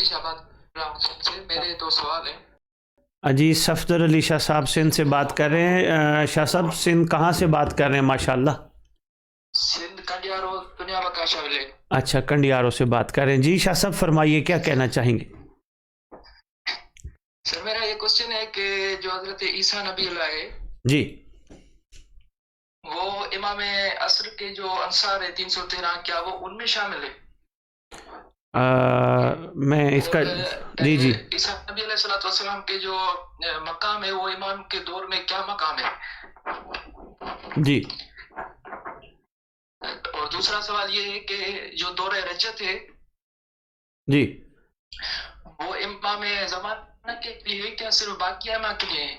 علی شاہ بات کر رہا ہوں سندھ سے. میرے دو سوال ہیں. جی صفدر علی شاہ صاحب سندھ سے بات کر رہے ہیں. شاہ صاحب سندھ کہاں سے بات کر رہے ہیں؟ ماشاءاللہ. سندھ کنڈیارو دنیا بکاشا ولیج. اچھا کنڈیارو سے بات کر رہے ہیں. جی شاہ صاحب فرمائیے کیا کہنا چاہیں گے؟ سر میرا یہ کوشچن ہے کہ جو حضرت عیسیٰ نبی اللہ ہے جی وہ امام عصر کے جو انصار ہے 313 کیا وہ ان میں شامل ہے؟ میں اس کا جی جی عیسیٰ نبی علیہ الصلوۃ والسلام کے جو مقام ہے وہ امام کے دور میں کیا مقام ہے؟ جی. اور دوسرا سوال یہ ہے کہ جو دور رجت ہے جی وہ امام زمانہ کے لیے ہے کیا صرف باقی ائمہ کے لیے ہے؟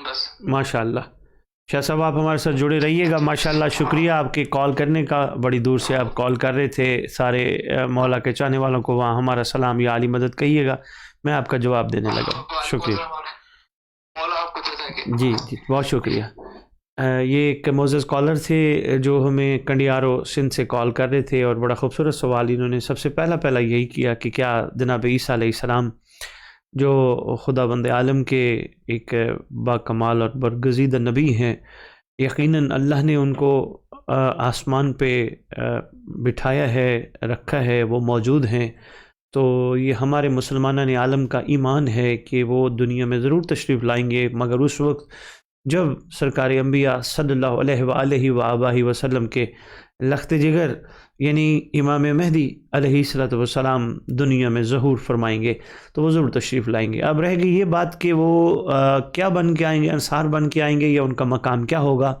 بس. ماشاءاللہ. شاہ صاحب آپ ہمارے ساتھ جڑے رہیے گا. ماشاءاللہ شکریہ آپ کے کال کرنے کا. بڑی دور سے آپ کال کر رہے تھے. سارے مولا کے چاہنے والوں کو وہاں ہمارا سلام یا علی مدد کہیے گا. میں آپ کا جواب دینے لگا. شکریہ. مولا آپ کو جزائے. جی جی بہت شکریہ. یہ ایک معزز کالر تھے جو ہمیں کنڈیارو سندھ سے کال کر رہے تھے اور بڑا خوبصورت سوال انہوں نے سب سے پہلا یہی کیا کہ کیا جناب عیسیٰ علیہ السلام جو خدا بند عالم کے ایک با کمال اور برگزیدہ نبی ہیں، یقیناً اللہ نے ان کو آسمان پہ بٹھایا ہے، رکھا ہے، وہ موجود ہیں. تو یہ ہمارے مسلمانان عالم کا ایمان ہے کہ وہ دنیا میں ضرور تشریف لائیں گے، مگر اس وقت جب سرکار انبیاء صلی اللہ علیہ وآلہ وآبہ وسلم کے لخت جگر یعنی امام مہدی علیہ السلام دنیا میں ظہور فرمائیں گے تو وہ ضرور تشریف لائیں گے. اب رہ گئی یہ بات کہ وہ کیا بن کے آئیں گے، انصار بن کے آئیں گے یا ان کا مقام کیا ہوگا،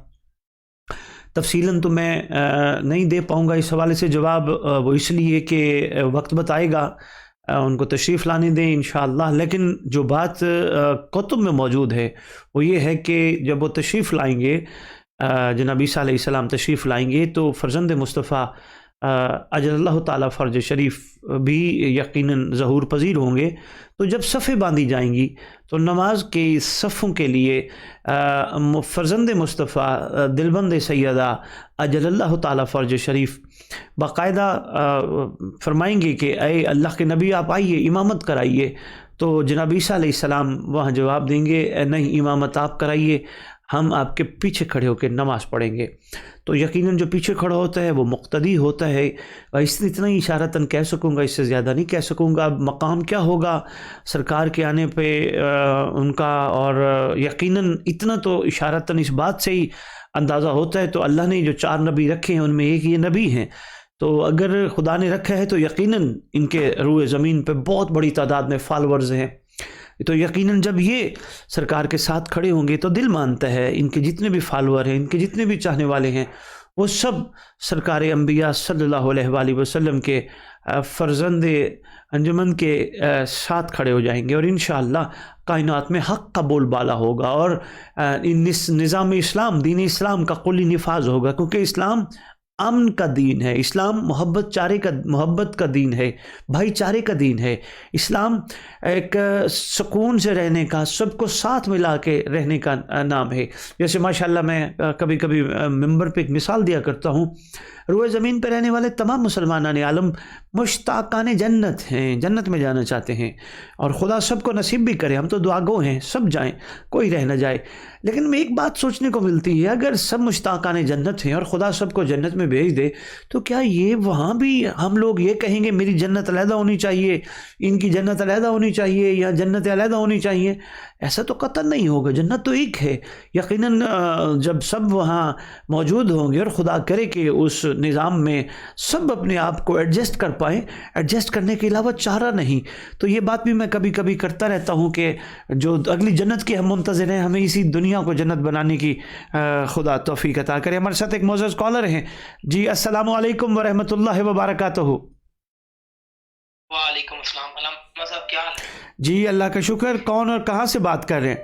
تفصیلاً تو میں نہیں دے پاؤں گا اس حوالے سے جواب. وہ اس لیے کہ وقت بتائے گا، ان کو تشریف لانے دیں انشاءاللہ. لیکن جو بات کتب میں موجود ہے وہ یہ ہے کہ جب وہ تشریف لائیں گے، جناب عیسیٰ علیہ السلام تشریف لائیں گے تو فرزند مصطفیٰ اجل اللہ تعالیٰ فرج شریف بھی یقیناً ظہور پذیر ہوں گے. تو جب صفیں باندھی جائیں گی تو نماز کے صفوں کے لیے فرزند مصطفیٰ دلبند سیدہ اجل اللہ تعالیٰ فرج شریف باقاعدہ فرمائیں گے کہ اے اللہ کے نبی آپ آئیے امامت کرائیے. تو جناب عیسیٰ علیہ السلام وہاں جواب دیں گے نہیں امامت آپ کرائیے، ہم آپ کے پیچھے کھڑے ہو کے نماز پڑھیں گے. تو یقیناً جو پیچھے کھڑا ہوتا ہے وہ مقتدی ہوتا ہے. اتنا ہی اشارتاً کہہ سکوں گا، اس سے زیادہ نہیں کہہ سکوں گا. مقام کیا ہوگا سرکار کے آنے پہ ان کا، اور یقیناً اتنا تو اشارتاً اس بات سے ہی اندازہ ہوتا ہے. تو اللہ نے جو 4 نبی رکھے ہیں ان میں ایک یہ نبی ہیں، تو اگر خدا نے رکھا ہے تو یقیناً ان کے روئے زمین پہ بہت بڑی تعداد میں فالورز ہیں. تو یقیناً جب یہ سرکار کے ساتھ کھڑے ہوں گے تو دل مانتا ہے ان کے جتنے بھی فالور ہیں، ان کے جتنے بھی چاہنے والے ہیں، وہ سب سرکار انبیاء صلی اللہ علیہ وآلہ وسلم کے فرزند انجمن کے ساتھ کھڑے ہو جائیں گے. اور انشاءاللہ کائنات میں حق کا بول بالا ہوگا اور نظام اسلام، دین اسلام کا کلی نفاذ ہوگا، کیونکہ اسلام امن کا دین ہے، اسلام محبت کا دین ہے، بھائی چارے کا دین ہے. اسلام ایک سکون سے رہنے کا، سب کو ساتھ ملا کے رہنے کا نام ہے. جیسے ماشاءاللہ میں کبھی کبھی ممبر پہ ایک مثال دیا کرتا ہوں، روئے زمین پہ رہنے والے تمام مسلمانان عالم مشتاقان جنت ہیں، جنت میں جانا چاہتے ہیں، اور خدا سب کو نصیب بھی کرے. ہم تو دعا گو ہیں، سب جائیں، کوئی رہ نہ جائے. لیکن میں ایک بات سوچنے کو ملتی ہے، اگر سب مشتاقان جنت ہیں اور خدا سب کو جنت میں بھیج دے تو کیا یہ وہاں بھی ہم لوگ یہ کہیں گے میری جنت علیحدہ ہونی چاہیے، ان کی جنت علیحدہ ہونی چاہیے، یا جنت علیحدہ ہونی چاہیے؟ ایسا تو قطعاً نہیں ہوگا. جنت تو ایک ہے. یقیناً جب سب وہاں موجود ہوں گے اور خدا کرے کہ اس نظام میں سب اپنے آپ کو ایڈجسٹ کر پائیں، ایڈجسٹ کرنے کے علاوہ چارہ نہیں. تو یہ بات بھی میں کبھی کبھی کرتا رہتا ہوں کہ جو اگلی جنت کی ہم منتظر ہیں، ہمیں اسی دنیا کو جنت بنانے کی خدا توفیق عطا کرے. ہمارے ساتھ ایک معزز کالر ہیں. جی السلام علیکم ورحمۃ اللہ وبرکاتہ. وعلیکم السلام. علامہ صاحب کیا حال ہے؟ جی اللہ کا شکر. کون اور کہاں سے بات کر رہے ہیں؟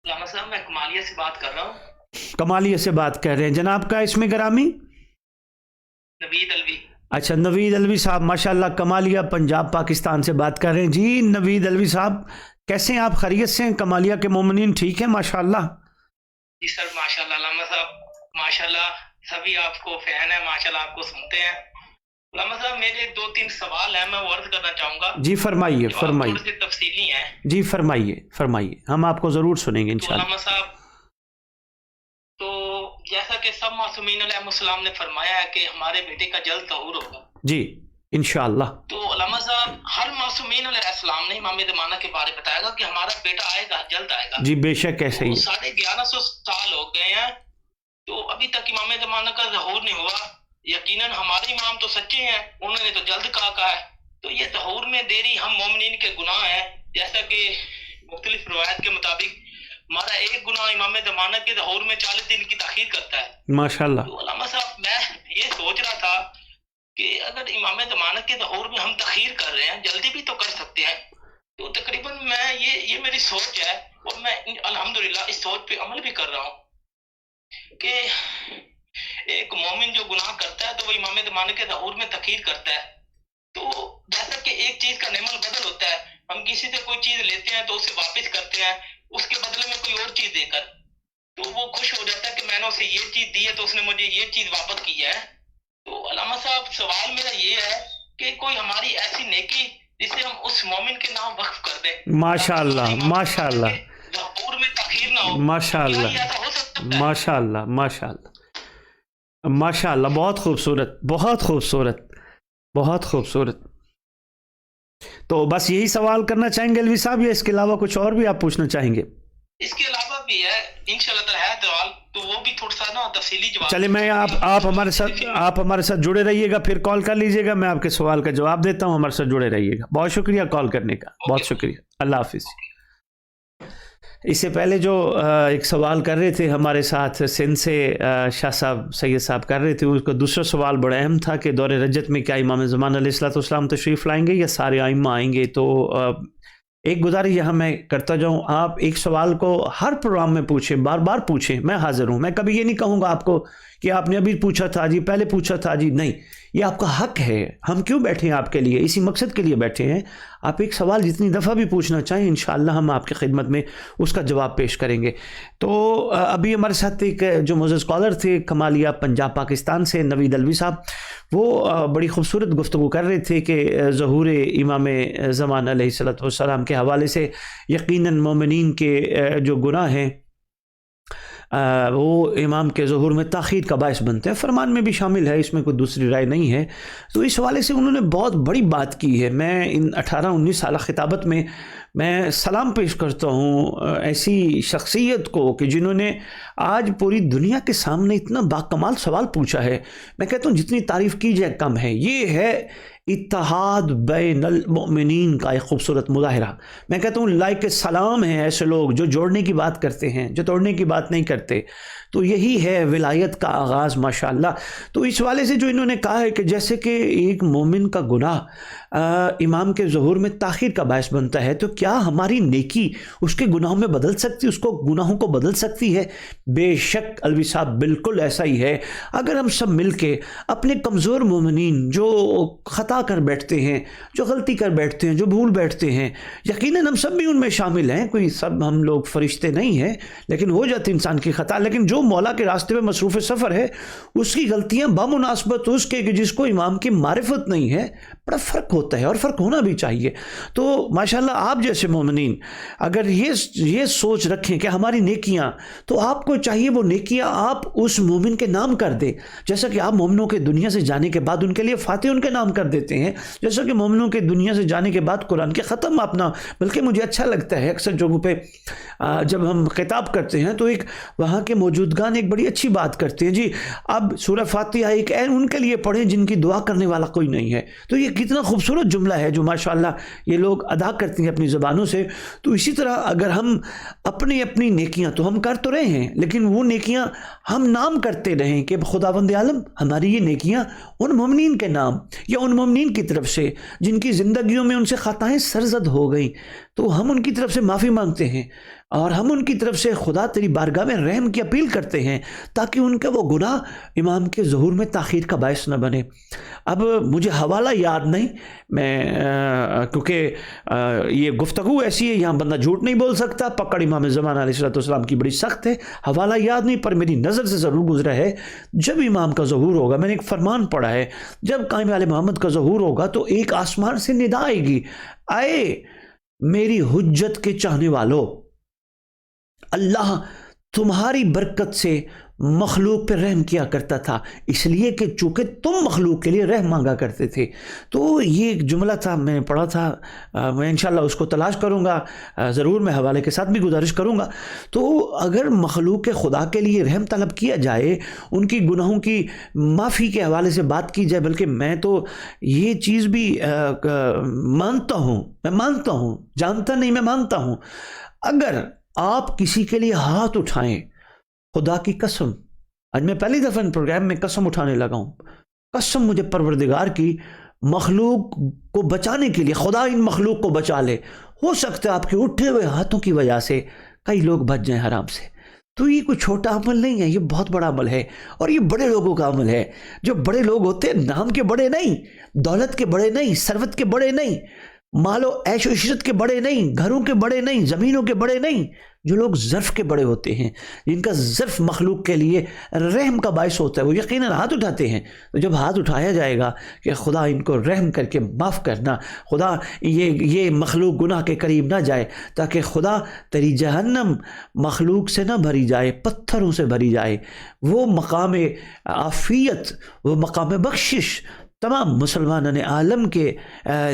علامہ صاحب میں کمالیہ سے بات کر رہا ہوں. کمالیہ سے بات کر رہے ہیں. جناب کا اسم گرامی؟ نوید الوی. اچھا نوید الوی صاحب، ماشاءاللہ کمالیہ پنجاب پاکستان سے بات کر رہے ہیں. جی نوید الوی صاحب کیسے ہیں آپ؟ خیریت سے ہیں؟ کمالیہ کے مومنین ٹھیک ہیں ماشاءاللہ؟ جی سر ماشاءاللہ. علامہ صاحب ماشاءاللہ سبھی آپ کو فین ہے، ماشاءاللہ آپ کو سنتے ہیں. علامہ صاحب میرے 2-3 سوال ہیں، میں وہ عرض کرنا چاہوں گا جی فرمائیے جو فرمائیے تھوڑے سے تفصیلی ہیں. جی فرمائیے فرمائیے، ہم آپ کو ضرور سنیں گے تو انشاءاللہ. علامہ صاحب، تو جیسا کہ سب معصومین علیہ السلام نے فرمایا ہے کہ ہمارے بیٹے کا جلد ظہور ہوگا، جی انشاءاللہ. تو علامہ صاحب ہر معصومین علیہ السلام نے امام زمانہ کے بارے بتایا گا کہ ہمارا بیٹا آئے گا، جلد آئے گا. جی بے شک ایسا ہی تو ہے. 1150 سال ہو گئے ہیں، تو ابھی تک امام زمانہ کا ظہور نہیں ہوا. یقیناً ہمارے امام تو سچے ہیں، انہوں نے تو جلد کہا ہے. تو یہ ظہور میں دیری ہم مومنین کے گناہ ہیں، جیسا کہ مختلف روایت کے مطابق ہمارا ایک گناہ امام زمانہ کے ظہور میں 40 دن کی تاخیر کرتا ہے. ماشاءاللہ. تو علامہ صاحب میں یہ سوچ رہا تھا کہ اگر امام زمانہ کے ظہور میں ہم تاخیر کر رہے ہیں، جلدی بھی تو کر سکتے ہیں. تو تقریباً میں یہ میری سوچ ہے، اور میں الحمدللہ اس سوچ پہ عمل بھی کر رہا ہوں کہ ایک مومن جو گناہ کرتا ہے تو وہ امام زمانے کے ظہور میں تاخیر کرتا ہے. تو جیسا کہ ایک چیز کا نعمت بدل ہوتا ہے، ہم کسی سے کوئی چیز لیتے ہیں تو اسے واپس کرتے ہیں اس کے بدلے میں کوئی اور چیز دے کر، تو وہ خوش ہو جاتا ہے کہ میں نے اسے یہ چیز دی ہے تو اس نے مجھے یہ چیز واپس کی ہے. تو علامہ صاحب سوال میرا یہ ہے کہ کوئی ہماری ایسی نیکی جسے ہم اس مومن کے نام وقف کر دیں، ماشاءاللہ ماشاءاللہ ظہور میں تاخیر نہ ہو. ماشاءاللہ کیا یہ ایسا ہو سکتا ہے؟ ماشاءاللہ ماشاءاللہ ماشاءاللہ. بہت خوبصورت بہت خوبصورت بہت خوبصورت. تو بس یہی سوال کرنا چاہیں گے الوی صاحب، یا اس کے علاوہ کچھ اور بھی آپ پوچھنا چاہیں گے؟ اس کے علاوہ بھی ہے انشاءاللہ تعالی ہے سوال، تو وہ بھی تھوڑا سا نا تفصیلی جواب. چلے میں آپ ہمارے ساتھ جڑے رہیے گا، پھر کال کر لیجئے گا، میں آپ کے سوال کا جواب دیتا ہوں. ہمارے ساتھ جڑے رہیے گا. بہت شکریہ کال کرنے کا، بہت شکریہ. اللہ حافظ. اس سے پہلے جو ایک سوال کر رہے تھے ہمارے ساتھ سندھ سے شاہ صاحب سید صاحب کر رہے تھے، اس کا دوسرا سوال بڑا اہم تھا کہ دور رجت میں کیا امام زمان علیہ الصلوۃ والسلام تشریف لائیں گے یا سارے ائمہ آئیں گے؟ تو ایک گزارش یہاں میں کرتا جاؤں، آپ ایک سوال کو ہر پروگرام میں پوچھیں، بار بار پوچھیں. میں حاضر ہوں. میں کبھی یہ نہیں کہوں گا آپ کو کہ آپ نے ابھی پوچھا تھا جی، پہلے پوچھا تھا جی، نہیں. یہ آپ کا حق ہے. ہم کیوں بیٹھے ہیں؟ آپ کے لیے، اسی مقصد کے لیے بیٹھے ہیں. آپ ایک سوال جتنی دفعہ بھی پوچھنا چاہیں انشاءاللہ ہم آپ کی خدمت میں اس کا جواب پیش کریں گے. تو ابھی ہمارے ساتھ ایک جو معزز اسکالر تھے کمالیہ پنجاب پاکستان سے نوید الوی صاحب، وہ بڑی خوبصورت گفتگو کر رہے تھے کہ ظہور امام زمان علیہ الصلوۃ والسلام کے حوالے سے یقیناً مومنین کے جو گناہ ہیں وہ امام کے ظہور میں تاخیر کا باعث بنتے ہیں. فرمان میں بھی شامل ہے، اس میں کوئی دوسری رائے نہیں ہے. تو اس حوالے سے انہوں نے بہت بڑی بات کی ہے. میں ان 18-19 سالہ خطابت میں سلام پیش کرتا ہوں ایسی شخصیت کو کہ جنہوں نے آج پوری دنیا کے سامنے اتنا باکمال سوال پوچھا ہے. میں کہتا ہوں جتنی تعریف کی جائے کم ہے. یہ ہے اتحاد بین المؤمنین کا ایک خوبصورت مظاہرہ. میں کہتا ہوں لائق سلام ہیں ایسے لوگ جو جوڑنے کی بات کرتے ہیں، جو توڑنے کی بات نہیں کرتے. تو یہی ہے ولایت کا آغاز ماشاءاللہ. تو اس والے سے جو انہوں نے کہا ہے کہ جیسے کہ ایک مومن کا گناہ امام کے ظہور میں تاخیر کا باعث بنتا ہے، تو کیا ہماری نیکی اس کے گناہوں میں بدل سکتی، اس کو گناہوں کو بدل سکتی ہے؟ بے شک الوی صاحب بالکل ایسا ہی ہے. اگر ہم سب مل کے اپنے کمزور مومنین جو خطا کر بیٹھتے ہیں، جو غلطی کر بیٹھتے ہیں، جو بھول بیٹھتے ہیں، یقیناً ہم سب بھی ان میں شامل ہیں، کوئی سب ہم لوگ فرشتے نہیں ہیں، لیکن ہو جاتی انسان کی خطا. لیکن جو مولا کے راستے میں مصروف سفر ہے اس کی غلطیاں بمناسبت اس کے کہ جس کو امام کی معرفت نہیں ہے، بڑا فرق ہوتا ہے، اور فرق ہونا بھی چاہیے. تو ماشاءاللہ آپ جیسے مومنین اگر یہ سوچ رکھیں کہ ہماری نیکیاں، تو آپ کو چاہیے وہ نیکیاں آپ اس مومن کے نام کر دیں. جیسا کہ آپ مومنوں کے دنیا سے جانے کے بعد ان کے لیے فاتح ان کے نام کر دیتے ہیں، جیسا کہ مومنوں کے دنیا سے جانے کے بعد قرآن کے ختم اپنا. بلکہ مجھے اچھا لگتا ہے اکثر جگہوں پہ جب ہم خطاب کرتے ہیں تو ایک وہاں کے موجودگان ایک بڑی اچھی بات کرتے ہیں، جی اب سورہ فاتحہ ایک ان کے لیے پڑھیں جن کی دعا کرنے والا کوئی نہیں ہے. تو یہ کتنا خوبصورت جملہ ہے جو ماشاءاللہ یہ لوگ ادا کرتے ہیں اپنی زبانوں سے. تو اسی طرح اگر ہم اپنی نیکیاں تو ہم کر تو رہے ہیں، لیکن وہ نیکیاں ہم نام کرتے رہیں کہ خداوند عالم ہماری یہ نیکیاں ان مومنین کے نام یا ان مومنین کی طرف سے جن کی زندگیوں میں ان سے خطائیں سرزد ہو گئیں، تو ہم ان کی طرف سے معافی مانگتے ہیں. اور ہم ان کی طرف سے خدا تیری بارگاہ میں رحم کی اپیل کرتے ہیں تاکہ ان کا وہ گناہ امام کے ظہور میں تاخیر کا باعث نہ بنے۔ اب مجھے حوالہ یاد نہیں، میں کیونکہ یہ گفتگو ایسی ہے، یہاں بندہ جھوٹ نہیں بول سکتا، پکڑ امام زمان علیہ السلام کی بڑی سخت ہے، حوالہ یاد نہیں، پر میری نظر سے ضرور گزرا ہے جب امام کا ظہور ہوگا، میں نے ایک فرمان پڑھا ہے، جب قائم آل محمد کا ظہور ہوگا تو ایک آسمان سے ندا آئے گی، آئے میری حجت کے چاہنے والوں، اللہ تمہاری برکت سے مخلوق پہ رحم کیا کرتا تھا، اس لیے کہ چونکہ تم مخلوق کے لیے رحم مانگا کرتے تھے۔ تو یہ ایک جملہ تھا، میں نے پڑھا تھا، میں انشاءاللہ اس کو تلاش کروں گا، ضرور میں حوالے کے ساتھ بھی گزارش کروں گا۔ تو اگر مخلوق خدا کے لیے رحم طلب کیا جائے، ان کی گناہوں کی معافی کے حوالے سے بات کی جائے، بلکہ میں تو یہ چیز بھی مانتا ہوں، جانتا نہیں، میں مانتا ہوں، اگر آپ کسی کے لیے ہاتھ اٹھائیں، خدا کی قسم، آج میں پہلی دفعہ ان پروگرام میں قسم اٹھانے لگا ہوں، قسم مجھے پروردگار کی، مخلوق کو بچانے کے لیے خدا ان مخلوق کو بچا لے، ہو سکتا ہے آپ کے اٹھے ہوئے ہاتھوں کی وجہ سے کئی لوگ بچ جائیں حرام سے۔ تو یہ کوئی چھوٹا عمل نہیں ہے، یہ بہت بڑا عمل ہے، اور یہ بڑے لوگوں کا عمل ہے۔ جو بڑے لوگ ہوتے ہیں، نام کے بڑے نہیں، دولت کے بڑے نہیں، ثروت کے بڑے نہیں، مال و عیش و عشرت کے بڑے نہیں، گھروں کے بڑے نہیں، زمینوں کے بڑے نہیں، جو لوگ ظرف کے بڑے ہوتے ہیں، جن کا ظرف مخلوق کے لیے رحم کا باعث ہوتا ہے، وہ یقیناً ہاتھ اٹھاتے ہیں۔ تو جب ہاتھ اٹھایا جائے گا کہ خدا ان کو رحم کر کے معاف کرنا، خدا یہ مخلوق گناہ کے قریب نہ جائے، تاکہ خدا تیری جہنم مخلوق سے نہ بھری جائے، پتھروں سے بھری جائے، وہ مقام عافیت، وہ مقام بخشش تمام مسلمانوں نے عالم کے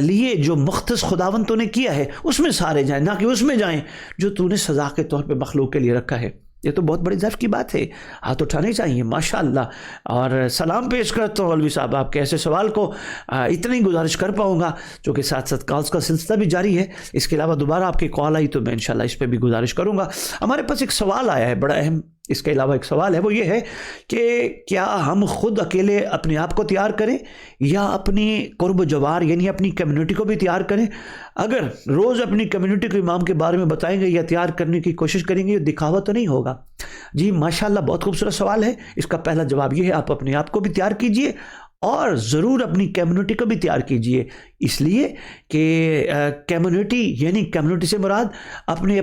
لیے جو مختص خداوند تو نے کیا ہے، اس میں سارے جائیں، نہ کہ اس میں جائیں جو تو نے سزا کے طور پہ مخلوق کے لیے رکھا ہے۔ یہ تو بہت بڑی ظرف کی بات ہے، ہاتھ اٹھانے چاہیے ماشاءاللہ۔ اور سلام پیش کرتا ہوں مولوی صاحب، آپ کے ایسے سوال کو اتنی گزارش کر پاؤں گا، چونکہ ساتھ ساتھ کالز کا سلسلہ بھی جاری ہے، اس کے علاوہ دوبارہ آپ کی کال آئی تو میں انشاءاللہ اس پہ بھی گزارش کروں گا۔ ہمارے پاس ایک سوال آیا ہے بڑا اہم، اس کے علاوہ ایک سوال ہے، وہ یہ ہے کہ کیا ہم خود اکیلے اپنے آپ کو تیار کریں یا اپنی قرب و جوار یعنی اپنی کمیونٹی کو بھی تیار کریں؟ اگر روز اپنی کمیونٹی کو امام کے بارے میں بتائیں گے یا تیار کرنے کی کوشش کریں گے، یہ دکھاوا تو نہیں ہوگا؟ جی ماشاءاللہ، بہت خوبصورت سوال ہے۔ اس کا پہلا جواب یہ ہے، آپ اپنے آپ کو بھی تیار کیجئے اور ضرور اپنی کمیونٹی کو بھی تیار کیجئے، اس لیے کہ کمیونٹی یعنی کمیونٹی سے مراد اپنے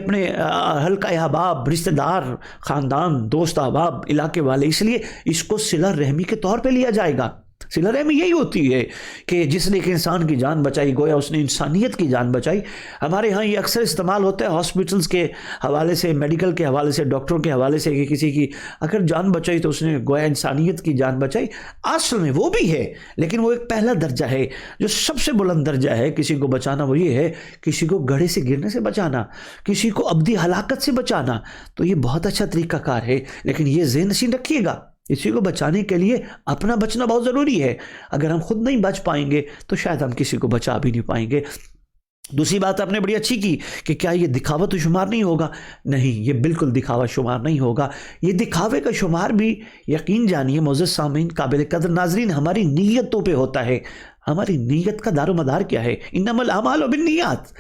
حلقہ احباب، رشتہ دار، خاندان، دوست احباب، علاقے والے، اس لیے اس کو صلہ رحمی کے طور پہ لیا جائے گا۔ صلہ رحمی یہی ہوتی ہے کہ جس نے ایک انسان کی جان بچائی، گویا اس نے انسانیت کی جان بچائی۔ ہمارے ہاں یہ اکثر استعمال ہوتا ہے ہاسپٹلز کے حوالے سے، میڈیکل کے حوالے سے، ڈاکٹروں کے حوالے سے، کہ کسی کی اگر جان بچائی تو اس نے گویا انسانیت کی جان بچائی۔ اصل میں وہ بھی ہے، لیکن وہ ایک پہلا درجہ ہے، جو سب سے بلند درجہ ہے کسی کو بچانا، وہ یہ ہے کسی کو گڑھے سے گرنے سے بچانا، کسی کو ابدی ہلاکت سے بچانا۔ تو یہ بہت اچھا طریقہ کار ہے، لیکن یہ ذہن نشین رکھیے گا، کسی کو بچانے کے لیے اپنا بچنا بہت ضروری ہے۔ اگر ہم خود نہیں بچ پائیں گے تو شاید ہم کسی کو بچا بھی نہیں پائیں گے۔ دوسری بات آپ نے بڑی اچھی کی کہ کیا یہ دکھاوا تو شمار نہیں ہوگا؟ نہیں، یہ بالکل دکھاوا شمار نہیں ہوگا۔ یہ دکھاوے کا شمار بھی یقین جانیے معزز سامعین، قابل قدر ناظرین، ہماری نیتوں پہ ہوتا ہے۔ ہماری نیت کا دار و مدار کیا ہے؟ انما الاعمال بالنیات،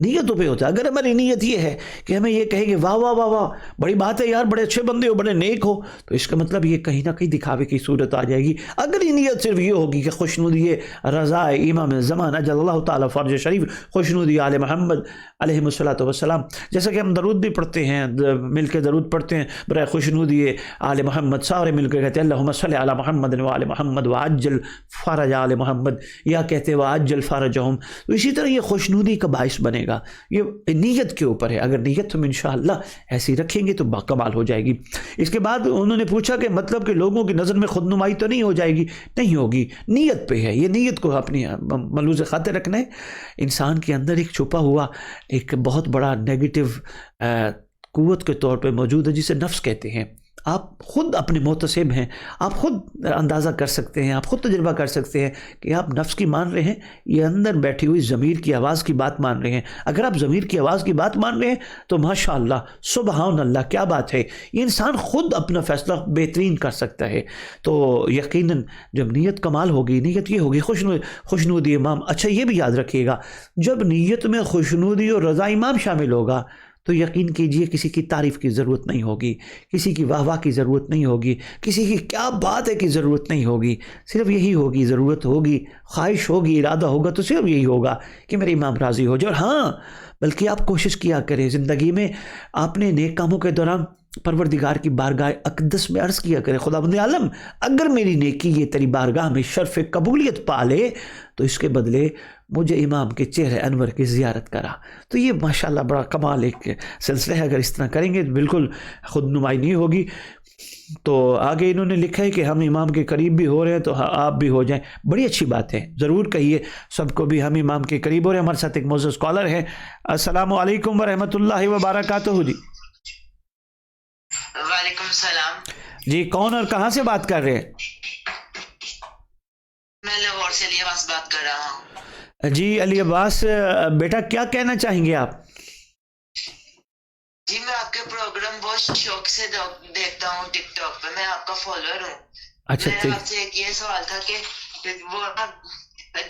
نیتوں پہ ہوتا ہے۔ اگر ہماری نیت یہ ہے کہ ہمیں یہ کہیں گے واہ واہ واہ واہ بڑی بات ہے یار، بڑے اچھے بندے ہو، بڑے نیک ہو، تو اس کا مطلب یہ کہیں نہ کہیں دکھاوے کی صورت آ جائے گی۔ اگر یہ نیت صرف یہ ہوگی کہ خوشنودی رضا امام زمان اجل اللہ تعالیٰ فرج شریف، خوشنودی آل محمد علیہ الصلوۃ والسلام، جیسا کہ ہم درود بھی پڑھتے ہیں، مل کے درود پڑھتے ہیں برائے خوشنودی آل محمد، سارے مل کے کہتے ہیں اللہم صلی علی محمد و آل محمد وعجل فرج آل محمد، یا کہتے ہیں وعجل فرجہم۔ تو اسی طرح یہ خوشنودی کا باعث بنے گا۔ یہ نیت کے اوپر ہے، اگر نیت ہم انشاءاللہ ایسی رکھیں گے تو باکمال ہو جائے گی۔ اس کے بعد انہوں نے پوچھا کہ مطلب کہ لوگوں کی نظر میں خود نمائی تو نہیں ہو جائے گی؟ نہیں ہوگی، نیت پہ ہے۔ یہ نیت کو اپنی ملحوظ خاطر رکھنا ہے۔ انسان کے اندر ایک چھپا ہوا ایک بہت بڑا نیگیٹو قوت کے طور پہ موجود ہے، جسے نفس کہتے ہیں۔ آپ خود اپنے محتسب ہیں، آپ خود اندازہ کر سکتے ہیں، آپ خود تجربہ کر سکتے ہیں کہ آپ نفس کی مان رہے ہیں، یہ اندر بیٹھی ہوئی ضمیر کی آواز کی بات مان رہے ہیں۔ اگر آپ ضمیر کی آواز کی بات مان رہے ہیں تو ماشاءاللہ سبحان اللہ، کیا بات ہے، یہ انسان خود اپنا فیصلہ بہترین کر سکتا ہے۔ تو یقیناً جب نیت کمال ہوگی، نیت یہ ہوگی خوشنودی امام۔ اچھا یہ بھی یاد رکھیے گا، جب نیت میں خوشنودی اور رضا امام شامل ہوگا تو یقین کیجئے کسی کی تعریف کی ضرورت نہیں ہوگی، کسی کی واہ واہ کی ضرورت نہیں ہوگی، کسی کی کیا بات ہے کی ضرورت نہیں ہوگی، صرف یہی ہوگی، ضرورت ہوگی، خواہش ہوگی، ارادہ ہوگا تو صرف یہی ہوگا کہ میرے امام راضی ہو جائے۔ اور ہاں، بلکہ آپ کوشش کیا کریں زندگی میں آپ نے نیک کاموں کے دوران پروردگار کی بارگاہ اقدس میں عرض کیا کرے، خداوند عالم اگر میری نیکی یہ تیری بارگاہ میں شرف قبولیت پا لے تو اس کے بدلے مجھے امام کے چہرے انور کی زیارت کرا۔ تو یہ ماشاءاللہ بڑا کمال ایک سلسلہ ہے، اگر اس طرح کریں گے بالکل خود نمائی نہیں ہوگی۔ تو آگے انہوں نے لکھا ہے کہ ہم امام کے قریب بھی ہو رہے ہیں تو آپ بھی ہو جائیں، بڑی اچھی بات ہے، ضرور کہیے سب کو بھی ہم امام کے قریب ہو رہے ہیں۔ ہمارے ساتھ ایک معزز اسکالر ہے، السلام علیکم ورحمۃ اللہ وبرکاتہ جی۔ وعلیکم السلام جی کون اور کہاں سے بات کر رہے ہیں؟ میں لاہور سے علی عباس بات کر رہا ہوں۔ جی علی عباس بیٹا کیا کہنا چاہیں گے آپ؟ جی میں آپ کے پروگرام بہت شوق سے دیکھتا ہوں ٹک ٹاک پہ، میں آپ کا فالوور ہوں۔ اچھا میرا آپ سے ایک یہ سوال تھا کہ وہ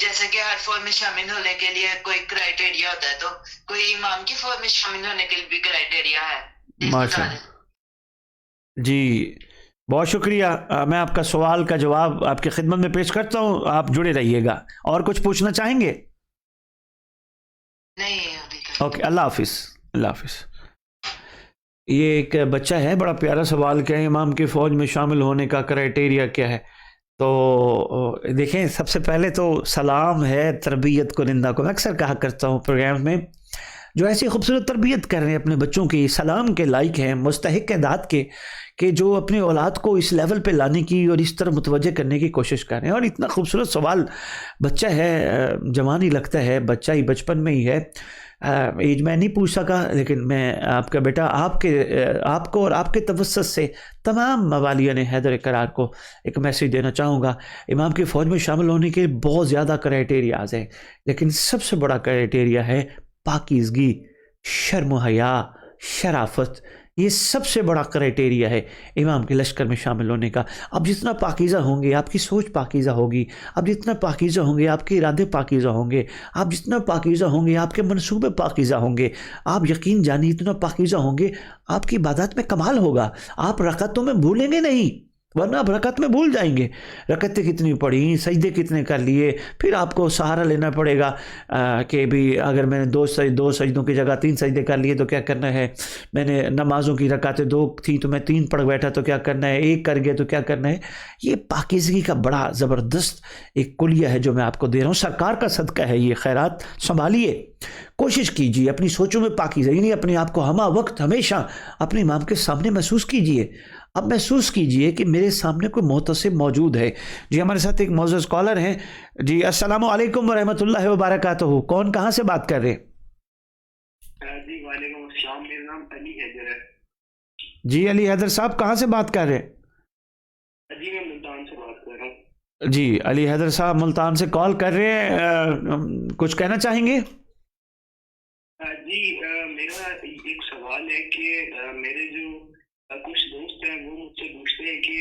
جیسے کہ ہر فورم میں شامل ہونے کے لیے کوئی کرائٹیریا ہوتا ہے، تو کوئی امام کی فورم میں شامل ہونے کے لیے بھی کرائٹیریا ہے؟ ماشاء جی بہت شکریہ، میں آپ کا سوال کا جواب آپ کی خدمت میں پیش کرتا ہوں، آپ جڑے رہیے گا۔ اور کچھ پوچھنا چاہیں گے؟ نہیں ابھی اوکے، اللہ حافظ، اللہ حافظ۔ یہ ایک بچہ ہے، بڑا پیارا سوال کیا ہے، امام کی فوج میں شامل ہونے کا کرائٹیریا کیا ہے؟ تو دیکھیں سب سے پہلے تو سلام ہے تربیت کنندہ کو، میں اکثر کہا کرتا ہوں پروگرام میں، جو ایسی خوبصورت تربیت کر رہے ہیں اپنے بچوں کی، سلام کے لائق ہیں، مستحق ہیں داد کے، کہ جو اپنے اولاد کو اس لیول پہ لانے کی اور اس طرح متوجہ کرنے کی کوشش کر رہے ہیں۔ اور اتنا خوبصورت سوال، بچہ ہے، جوان ہی لگتا ہے، بچہ ہی بچپن میں ہی ہے، ایج میں نہیں پوچھ سکا، لیکن میں آپ کا بیٹا آپ کو اور آپ کے توسط سے تمام موالیان حیدر کرار کو ایک میسیج دینا چاہوں گا۔ امام کی فوج میں شامل ہونے کے بہت زیادہ کرائٹیریاز ہیں، لیکن سب سے بڑا کرائٹیریا ہے پاکیزگی، شرم و حیا، شرافت۔ یہ سب سے بڑا کرائٹیریا ہے امام کے لشکر میں شامل ہونے کا۔ اب جتنا پاکیزہ ہوں گے آپ کی سوچ پاکیزہ ہوگی، اب جتنا پاکیزہ ہوں گے آپ کے ارادے پاکیزہ ہوں گے، آپ جتنا پاکیزہ ہوں گے آپ کے منصوبے پاکیزہ ہوں گے، آپ یقین جانیے اتنا پاکیزہ ہوں گے آپ کی عبادات میں کمال ہوگا، آپ رکعتوں میں بھولیں گے نہیں، ورنہ آپ رکعت میں بھول جائیں گے، رکعتیں کتنی پڑھی، سجدے کتنے کر لیے، پھر آپ کو سہارا لینا پڑے گا کہ بھی اگر میں نے دو سجدوں کی جگہ 3 سجدے کر لیے تو کیا کرنا ہے، میں نے نمازوں کی رکعتیں 2 تھیں تو میں 3 پڑھ بیٹھا تو کیا کرنا ہے، 1 کر گیا تو کیا کرنا ہے۔ یہ پاکیزگی کا بڑا زبردست ایک کلیہ ہے جو میں آپ کو دے رہا ہوں، سرکار کا صدقہ ہے، یہ خیرات سنبھالیے، کوشش کیجیے اپنی سوچوں میں پاکیزہ، یعنی اپنے آپ کو ہمہ وقت ہمیشہ اپنے امام کے سامنے محسوس کیجیے۔ اب محسوس کیجئے کہ میرے سامنے کوئی محتسب موجود ہے۔ جی ہمارے ساتھ ایک معزز کالر ہیں، جی السلام علیکم ورحمۃ اللہ وبرکاتہ، کون کہاں سے بات کر رہے ہیں؟ جی وعلیکم السلام، میرا نام علی حیدر ہے۔ جی علی حیدر صاحب کہاں سے بات کر رہے ہیں؟ جی میں ملتان سے بات کر رہا ہوں۔ جی علی حیدر صاحب ملتان سے کال کر رہے ہیں، کچھ کہنا چاہیں گے؟ جی میرا ایک سوال ہے کہ میرے جو کچھ دوست ہیں وہ مجھ سے پوچھتے ہیں کہ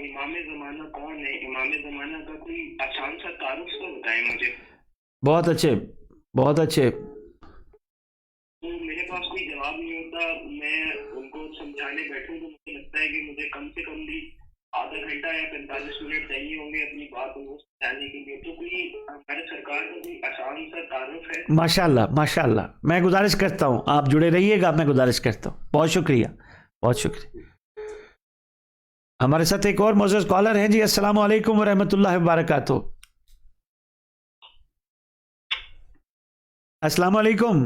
امام زمانہ کون ہے، امام زمانہ کا کوئی آسان سا تعارف تو بتائیں مجھے۔ بہت اچھے، بہت اچھے۔ تو میرے پاس کوئی جواب نہیں ہوتا، میں ان کو سمجھانے بیٹھوں تو مجھے لگتا ہے کہ مجھے کم سے کم بھی آدھا گھنٹہ یا 45 منٹ چاہیے ہوں گے اپنی بات ان کو سمجھانے کے لیے۔ تو کوئی ہمارے سرکار کا کوئی آسان سا تعارف ہے؟ ماشاءاللہ ماشاءاللہ، میں گزارش کرتا ہوں آپ جڑے رہیے گا، میں گزارش کرتا ہوں، بہت شکریہ، بہت شکریہ۔ ہمارے ساتھ ایک اور معزز کالر ہیں، جی السلام علیکم ورحمۃ اللہ وبرکاتہ۔ السلام علیکم۔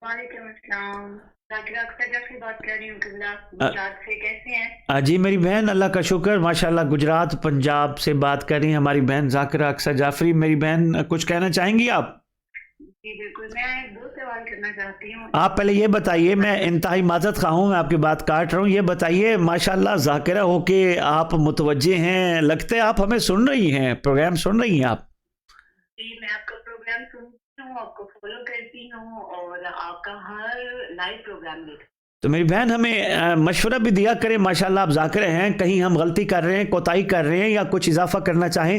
وعلیکم السلام، ذاکرہ اختر جعفری بات کر رہی ہوں گجرات سے، کیسے ہیں؟ جی میری بہن، اللہ کا شکر ماشاءاللہ، گجرات پنجاب سے بات کر رہی ہیں ہماری بہن ذاکرہ اختر جعفری۔ میری بہن کچھ کہنا چاہیں گی آپ؟ جی بالکل، میں 2 سوال کرنا چاہتی ہوں۔ آپ پہلے یہ بتائیے، میں انتہائی معذرت خواہ ہوں، میں آپ کی بات کاٹ رہا ہوں، یہ بتائیے ماشاءاللہ ذاکرہ ہو کے آپ متوجہ ہیں، لگتے ہیں آپ ہمیں سن رہی ہیں، پروگرام سن رہی ہیں آپ؟ جی میں آپ کا پروگرام سنتی ہوں، آپ کو فالو کرتی ہوں اور آپ کا ہر لائیو پروگرام دیکھتی ہوں۔ تو میری بہن ہمیں مشورہ بھی دیا کریں، ماشاءاللہ آپ ذاکرہ ہیں، کہیں ہم غلطی کر رہے ہیں، کوتاہی کر رہے ہیں یا کچھ اضافہ کرنا چاہیں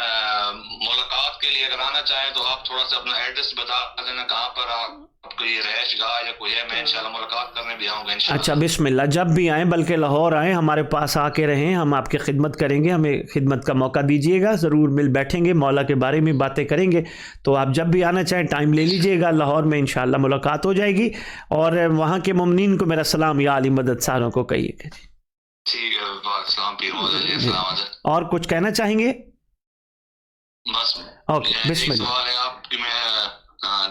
ملاقات کے لیے اگر آنا چاہیں تو آپ تھوڑا سا اپنا ایڈریس بتا دینا کہاں پر آپ کو یہ رہائش گاہ یا کوئی ہے. میں انشاءاللہ ملاقات کرنے بھی آؤں گا انشاءاللہ. اچھا بسم اللہ، جب بھی آئیں بلکہ لاہور آئیں، ہمارے پاس آ کے رہیں، ہم آپ کی خدمت کریں گے. ہمیں خدمت کا موقع دیجیے گا، ضرور مل بیٹھیں گے، مولا کے بارے میں باتیں کریں گے. تو آپ جب بھی آنا چاہیں ٹائم لے لیجیے گا، لاہور میں انشاءاللہ ملاقات ہو جائے گی. اور وہاں کے مومنین کو میرا سلام یا علی مدد ساروں کو کہیے گا. ٹھیک ہے، السلام پیر مولانا جی، السلام علیکم. اور کچھ کہنا چاہیں گے؟ بس اوکے بسم اللہ. سوال ہے آپ کی. میں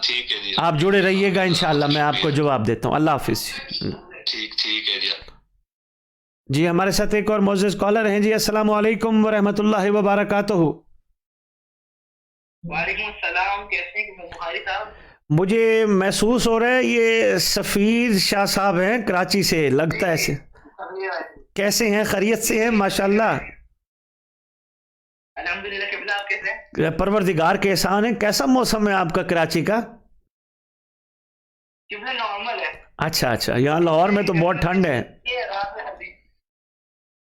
ٹھیک ہے جی، آپ جڑے رہیے گا انشاءاللہ، میں آپ کو جواب دیتا ہوں. اللہ حافظ. ٹھیک ہے جی. جی ہمارے ساتھ ایک اور معزز کالر ہیں. جی السلام علیکم ورحمۃ اللہ وبرکاتہ. وعلیکم السلام. کیسے ہیں بخاری صاحب؟ مجھے محسوس ہو رہا ہے یہ سفیر شاہ صاحب ہیں کراچی سے، لگتا ہے ایسے. کیسے ہیں؟ خیریت سے ہیں؟ ماشاءاللہ الحمدللہ. قبلہ آپ کیسے ہیں؟ پروردگار کے احسان ہے. کیسا موسم ہے آپ کا کراچی کا؟ قبلہ نارمل ہے. اچھا، یہاں لاہور میں تو بہت ٹھنڈ ہے. یہ رات میں سردی.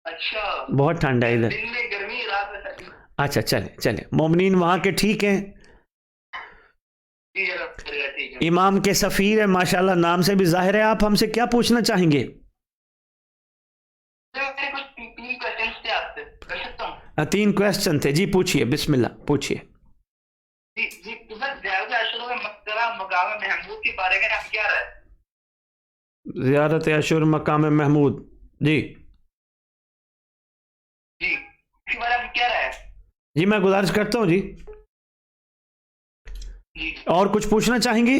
اچھا، بہت ٹھنڈ ہے ادھر. دن میں گرمی، رات میں سردی. اچھا چلیں. مومنین وہاں کے ٹھیک ہیں؟ جی الحمدللہ ٹھیک ہے. امام کے سفیر ہیں ماشاءاللہ، نام سے بھی ظاہر ہے. آپ ہم سے کیا پوچھنا چاہیں گے؟ میرے کچھ 3 کوشچنز تھے آپ سے، کر سکتا ہوں؟ 3 کویسچن تھے جی، پوچھئے بسم اللہ پوچھئے. جی زیارت اشہر مقدرہ مقام محمود کے بارے میں آپ کیا رہے؟ زیارت اشہر مقام محمود، جی اس کے بارے میں کیا رہے؟ جی میں گزارش کرتا ہوں جی. جی اور کچھ پوچھنا چاہیں گے؟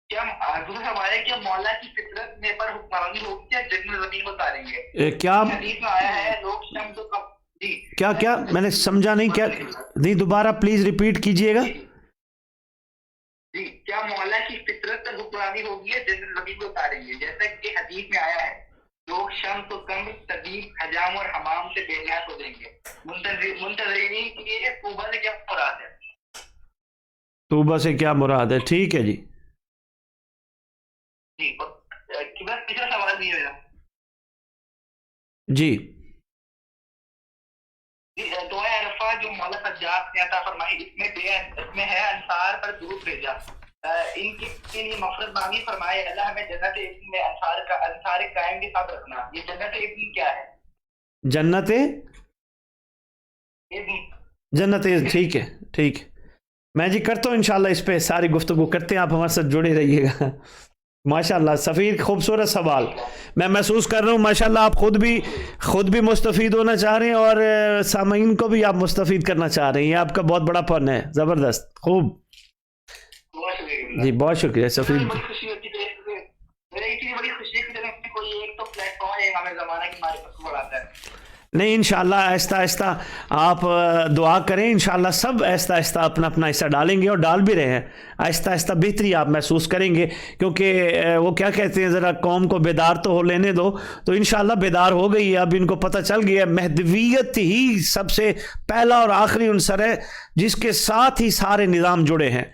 کیا ہمارے کیا مولا کی فطرت میں پر حکمرانی ہوگی کیا جن زمین کو اتاریں گے؟ کیا حدیث میں آیا ہے لوگ شمس و قمر. جی کیا میں نے سمجھا نہیں. کیا نہیں، دوبارہ پلیز ریپیٹ کیجئے گا. جی کیا مولا کی فطرت پر حکمرانی ہوگی جن زمین کو اتاریں گے؟ جیسا کہ حدیث میں آیا ہے لوگ شمس و قمر طبیب حجام اور حمام سے بے نیاز ہو جائیں گے. منتظرین کے لیے طوبہ سے کیا مراد ہے؟ طوبہ سے کیا مراد ہے؟ ٹھیک ہے جی. جی تیسرا سوال بھی ہے میرا. جی دعائے عرفہ جو مولا سجاد نے عطا فرمائی، اس میں ہے انصار پر درود بھیجا. ان کے لیے مغفرت مانگی، فرمائے اللہ ہمیں جنت ابن میں انصار قائم کے ساتھ رکھنا. یہ جنت ابن کیا ہے؟ جنت ٹھیک ہے. میں جی کرتا ہوں انشاءاللہ، اس پہ ساری گفتگو کرتے ہیں. آپ ہمارے ساتھ جڑے رہیے گا. ماشاءاللہ سفیر، خوبصورت سوال. میں محسوس کر رہا ہوں ماشاءاللہ آپ خود بھی مستفید ہونا چاہ رہے ہیں اور سامعین کو بھی آپ مستفید کرنا چاہ رہے ہیں. یہ آپ کا بہت بڑا فن ہے. زبردست، خوب جی. بہت شکریہ سفیر. بڑی خوشی ہوتی ہے میرے اتنی بڑی خوشی ہے کہ کوئی ایک تو پلیٹ فارم ہے امام زمانہ کی معرفت کو بڑھاتا ہے. نہیں انشاءاللہ آہستہ آہستہ آپ دعا کریں، انشاءاللہ سب آہستہ آہستہ اپنا حصہ ڈالیں گے اور ڈال بھی رہے ہیں. آہستہ آہستہ بہتری آپ محسوس کریں گے، کیونکہ وہ کیا کہتے ہیں، ذرا قوم کو بیدار تو ہو لینے دو. تو انشاءاللہ بیدار ہو گئی ہے. اب ان کو پتہ چل گیا مہدویت ہی سب سے پہلا اور آخری عنصر ہے جس کے ساتھ ہی سارے نظام جڑے ہیں.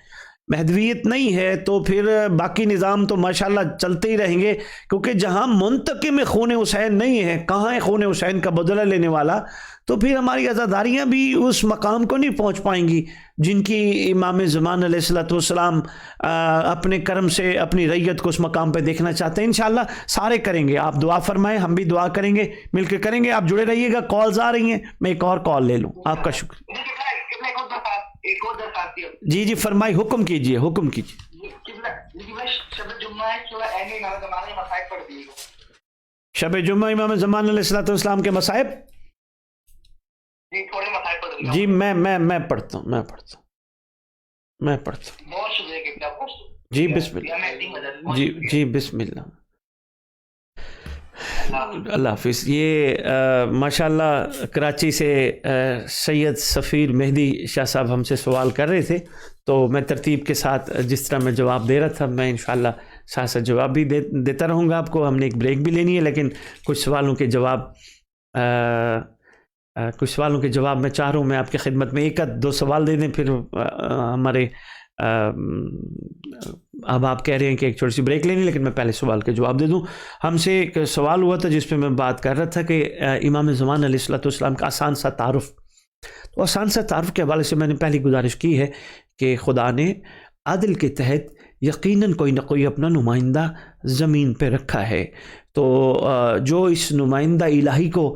مہدویت نہیں ہے تو پھر باقی نظام تو ماشاءاللہ چلتے ہی رہیں گے، کیونکہ جہاں منتقم خون حسین نہیں ہے، کہاں ہے خون حسین کا بدلہ لینے والا، تو پھر ہماری عزاداریاں بھی اس مقام کو نہیں پہنچ پائیں گی جن کی امام زمان علیہ السلام اپنے کرم سے اپنی ریت کو اس مقام پہ دیکھنا چاہتے ہیں. انشاءاللہ سارے کریں گے. آپ دعا فرمائیں، ہم بھی دعا کریں گے، مل کے کریں گے. آپ جڑے رہیے گا. کالز آ رہی ہیں، میں ایک اور کال لے لوں. آپ کا شکریہ. جی فرمائی، حکم کیجئے. شب جمعہ امام زمان علیہ السلام کے مصائب. جی میں پڑھتا ہوں. بہت شکریہ. جی بسم اللہ. جی بسم اللہ. اللہ حافظ. یہ ماشاءاللہ کراچی سے سید سفیر مہدی شاہ صاحب ہم سے سوال کر رہے تھے، تو میں ترتیب کے ساتھ جس طرح میں جواب دے رہا تھا میں انشاءاللہ ساتھ ساتھ جواب بھی دیتا رہوں گا آپ کو. ہم نے ایک بریک بھی لینی ہے، لیکن کچھ سوالوں کے جواب میں چاہ رہا ہوں میں آپ کی خدمت میں 1 یا 2 سوال دے دیں، پھر ہمارے اب آپ کہہ رہے ہیں کہ ایک چھوٹی سی بریک لینی، لیکن میں پہلے سوال کا جواب دے دوں. ہم سے ایک سوال ہوا تھا جس پہ میں بات کر رہا تھا کہ امام زمان علیہ الصلوۃ والسلام کا آسان سا تعارف. تو آسان سا تعارف کے حوالے سے میں نے پہلی گزارش کی ہے کہ خدا نے عدل کے تحت یقیناً کوئی نہ کوئی اپنا نمائندہ زمین پہ رکھا ہے. تو جو اس نمائندہ الہی کو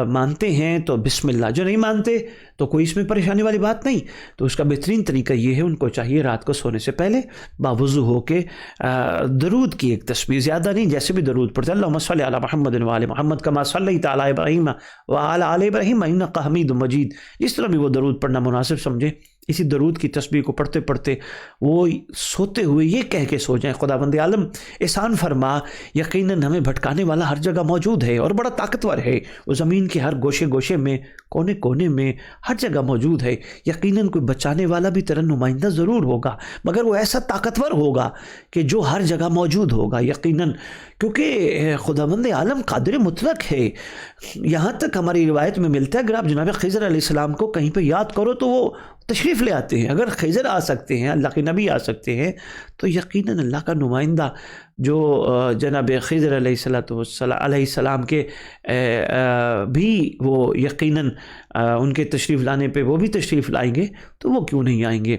مانتے ہیں تو بسم اللہ، جو نہیں مانتے تو کوئی اس میں پریشانی والی بات نہیں. تو اس کا بہترین طریقہ یہ ہے، ان کو چاہیے رات کو سونے سے پہلے باوضو ہو کے درود کی ایک تسبیح، زیادہ نہیں، جیسے بھی درود پڑھتے اللہم صلی علی محمد و آل محمد کما صلیت علی ابراہیم و علی آل ابراہیم انک حمید مجید، جس طرح بھی وہ درود پڑھنا مناسب سمجھے. اسی درود کی تسبیح کو پڑھتے پڑھتے وہ سوتے ہوئے یہ کہہ کے سو جائیں، خداوند عالم احسان فرما، یقیناً ہمیں بھٹکانے والا ہر جگہ موجود ہے اور بڑا طاقتور ہے، وہ زمین کے ہر گوشے گوشے میں، کونے کونے میں، ہر جگہ موجود ہے. یقیناً کوئی بچانے والا بھی تیرا نمائندہ ضرور ہوگا، مگر وہ ایسا طاقتور ہوگا کہ جو ہر جگہ موجود ہوگا. یقیناً کیونکہ خداوند عالم قادر مطلق ہے. یہاں تک ہماری روایت میں ملتا ہے اگر آپ جناب خضر علیہ السلام کو کہیں پہ یاد کرو تو وہ تشریف لے آتے ہیں. اگر خضر آ سکتے ہیں، اللہ کے نبی آ سکتے ہیں، تو یقیناً اللہ کا نمائندہ جو جناب خضر علیہ السلام کے بھی وہ یقیناً ان کے تشریف لانے پہ وہ بھی تشریف لائیں گے، تو وہ کیوں نہیں آئیں گے.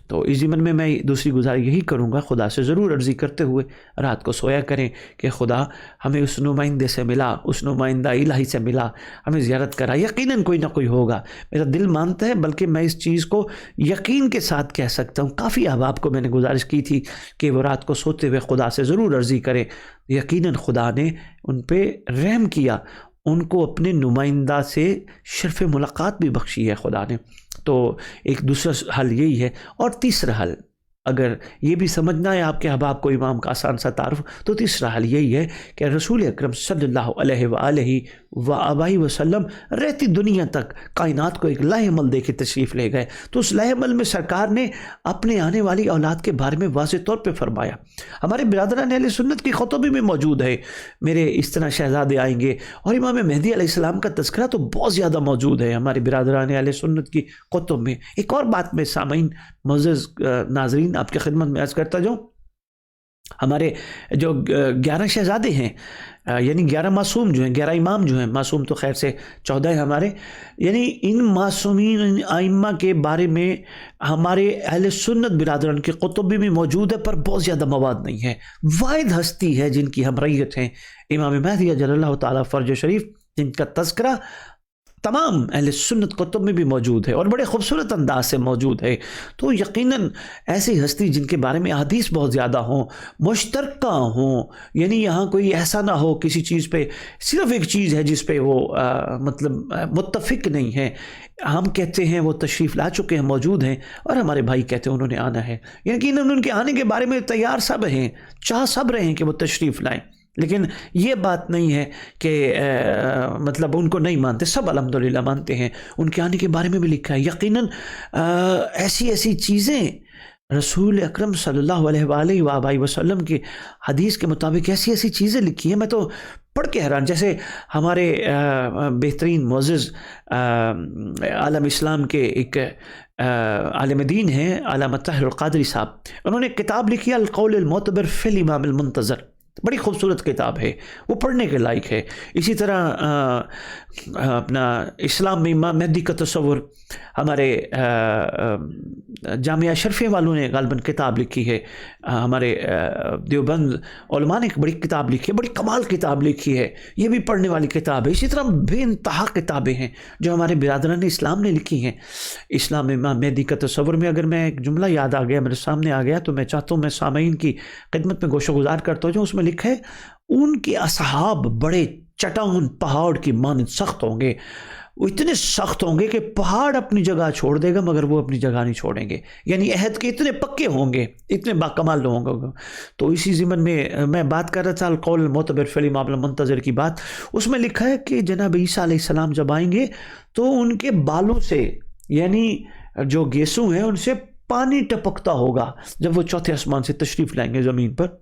تو اس ضمن میں دوسری گزارش یہی کروں گا، خدا سے ضرور عرضی کرتے ہوئے رات کو سویا کریں کہ خدا ہمیں اس نمائندے سے ملا، اس نمائندہ الہی سے ملا، ہمیں زیارت کرا. یقیناً کوئی نہ کوئی ہوگا، میرا دل مانتا ہے، بلکہ میں اس چیز کو یقین کے ساتھ کہہ سکتا ہوں. کافی احباب کو میں نے گزارش کی تھی کہ وہ رات کو سوتے ہوئے خدا سے ضرور عرضی کریں. یقیناً خدا نے ان پہ رحم کیا، ان کو اپنے نمائندہ سے شرف ملاقات بھی بخشی ہے خدا نے. تو ایک دوسرا حل یہی ہے. اور تیسرا حل، اگر یہ بھی سمجھنا ہے آپ کے احباب کو امام کا آسان سا تعارف، تو تیسرا حل یہی ہے کہ رسول اکرم صلی اللہ علیہ وآلہ وآبہ وسلم رہتی دنیا تک کائنات کو ایک لائحہ عمل دے کے تشریف لے گئے. تو اس لائحہ عمل میں سرکار نے اپنے آنے والی اولاد کے بارے میں واضح طور پہ فرمایا. ہمارے برادران اہل سنت کی خطبی میں موجود ہے، میرے اس طرح شہزادے آئیں گے، اور امام مہدی علیہ السلام کا تذکرہ تو بہت زیادہ موجود ہے ہمارے برادران اہل سنت کی خطب میں. ایک اور بات میں سامعین معزز ناظرین آپ کی خدمت میں عرض کرتا جاؤں، ہمارے جو 11 شہزادے ہیں، یعنی 11 معصوم جو ہیں، 11 امام جو ہیں، معصوم تو خیر سے 14 ہیں ہمارے، یعنی ان معصومین، ان ائمہ کے بارے میں ہمارے اہل سنت برادران کے قطبی میں موجود ہے، پر بہت زیادہ مواد نہیں ہے. واحد ہستی ہے جن کی ہمریت ہیں امام مہدی اجل اللہ تعالیٰ فرج شریف، جن کا تذکرہ تمام اہل سنت کتب میں بھی موجود ہے اور بڑے خوبصورت انداز سے موجود ہے. تو یقیناً ایسی ہستی جن کے بارے میں احادیث بہت زیادہ ہوں، مشترکہ ہوں، یعنی یہاں کوئی ایسا نہ ہو کسی چیز پہ صرف ایک چیز ہے جس پہ وہ مطلب متفق نہیں ہے. ہم کہتے ہیں وہ تشریف لا چکے ہیں، موجود ہیں، اور ہمارے بھائی کہتے ہیں انہوں نے آنا ہے. یقیناً ان کے آنے کے بارے میں تیار سب ہیں، چاہ سب رہے ہیں کہ وہ تشریف لائیں، لیکن یہ بات نہیں ہے کہ مطلب ان کو نہیں مانتے، سب الحمدللہ مانتے ہیں. ان کے آنے کے بارے میں بھی لکھا ہے. یقیناً ایسی چیزیں رسول اکرم صلی اللہ علیہ وآلہ وآبہ وسلم کی حدیث کے مطابق ایسی چیزیں لکھی ہیں، میں تو پڑھ کے حیران. جیسے ہمارے بہترین معزز عالم اسلام کے ایک عالم دین ہیں علامہ طاہر القادری صاحب، انہوں نے کتاب لکھی القول المعتبر فی الامام المنتظر، بڑی خوبصورت کتاب ہے، وہ پڑھنے کے لائق ہے. اسی طرح اپنا اسلام میں امام مہدی کا تصور ہمارے جامعہ اشرفیہ والوں نے غالباً کتاب لکھی ہے. ہمارے دیوبند علماء نے ایک بڑی کتاب لکھی ہے، بڑی کمال کتاب لکھی ہے، یہ بھی پڑھنے والی کتاب ہے. اسی طرح بے انتہا کتابیں ہیں جو ہمارے برادران اسلام نے لکھی ہیں. اسلام میں امام مہدی کا تصور میں اگر میں ایک جملہ یاد آ گیا، میرے سامنے آ گیا، تو میں چاہتا ہوں میں سامعین کی خدمت میں گوش و گزار کرتا ہوں. اس میں لکھا ہے ان کے اصحاب بڑے چٹان پہاڑ کی مانند سخت ہوں گے، وہ اتنے سخت ہوں گے کہ پہاڑ اپنی جگہ چھوڑ دے گا مگر وہ اپنی جگہ نہیں چھوڑیں گے. یعنی عہد کے اتنے پکے ہوں گے، اتنے باکمال لوگوں گے. تو اسی ضمن میں بات کر رہا تھا القول المعتبر فی الامام المنتظر کی بات. اس میں لکھا ہے کہ جناب عیسیٰ علیہ السلام جب آئیں گے تو ان کے بالوں سے، یعنی جو گیسو ہیں، ان سے پانی ٹپکتا ہوگا جب وہ چوتھے آسمان سے تشریف لائیں گے زمین پر.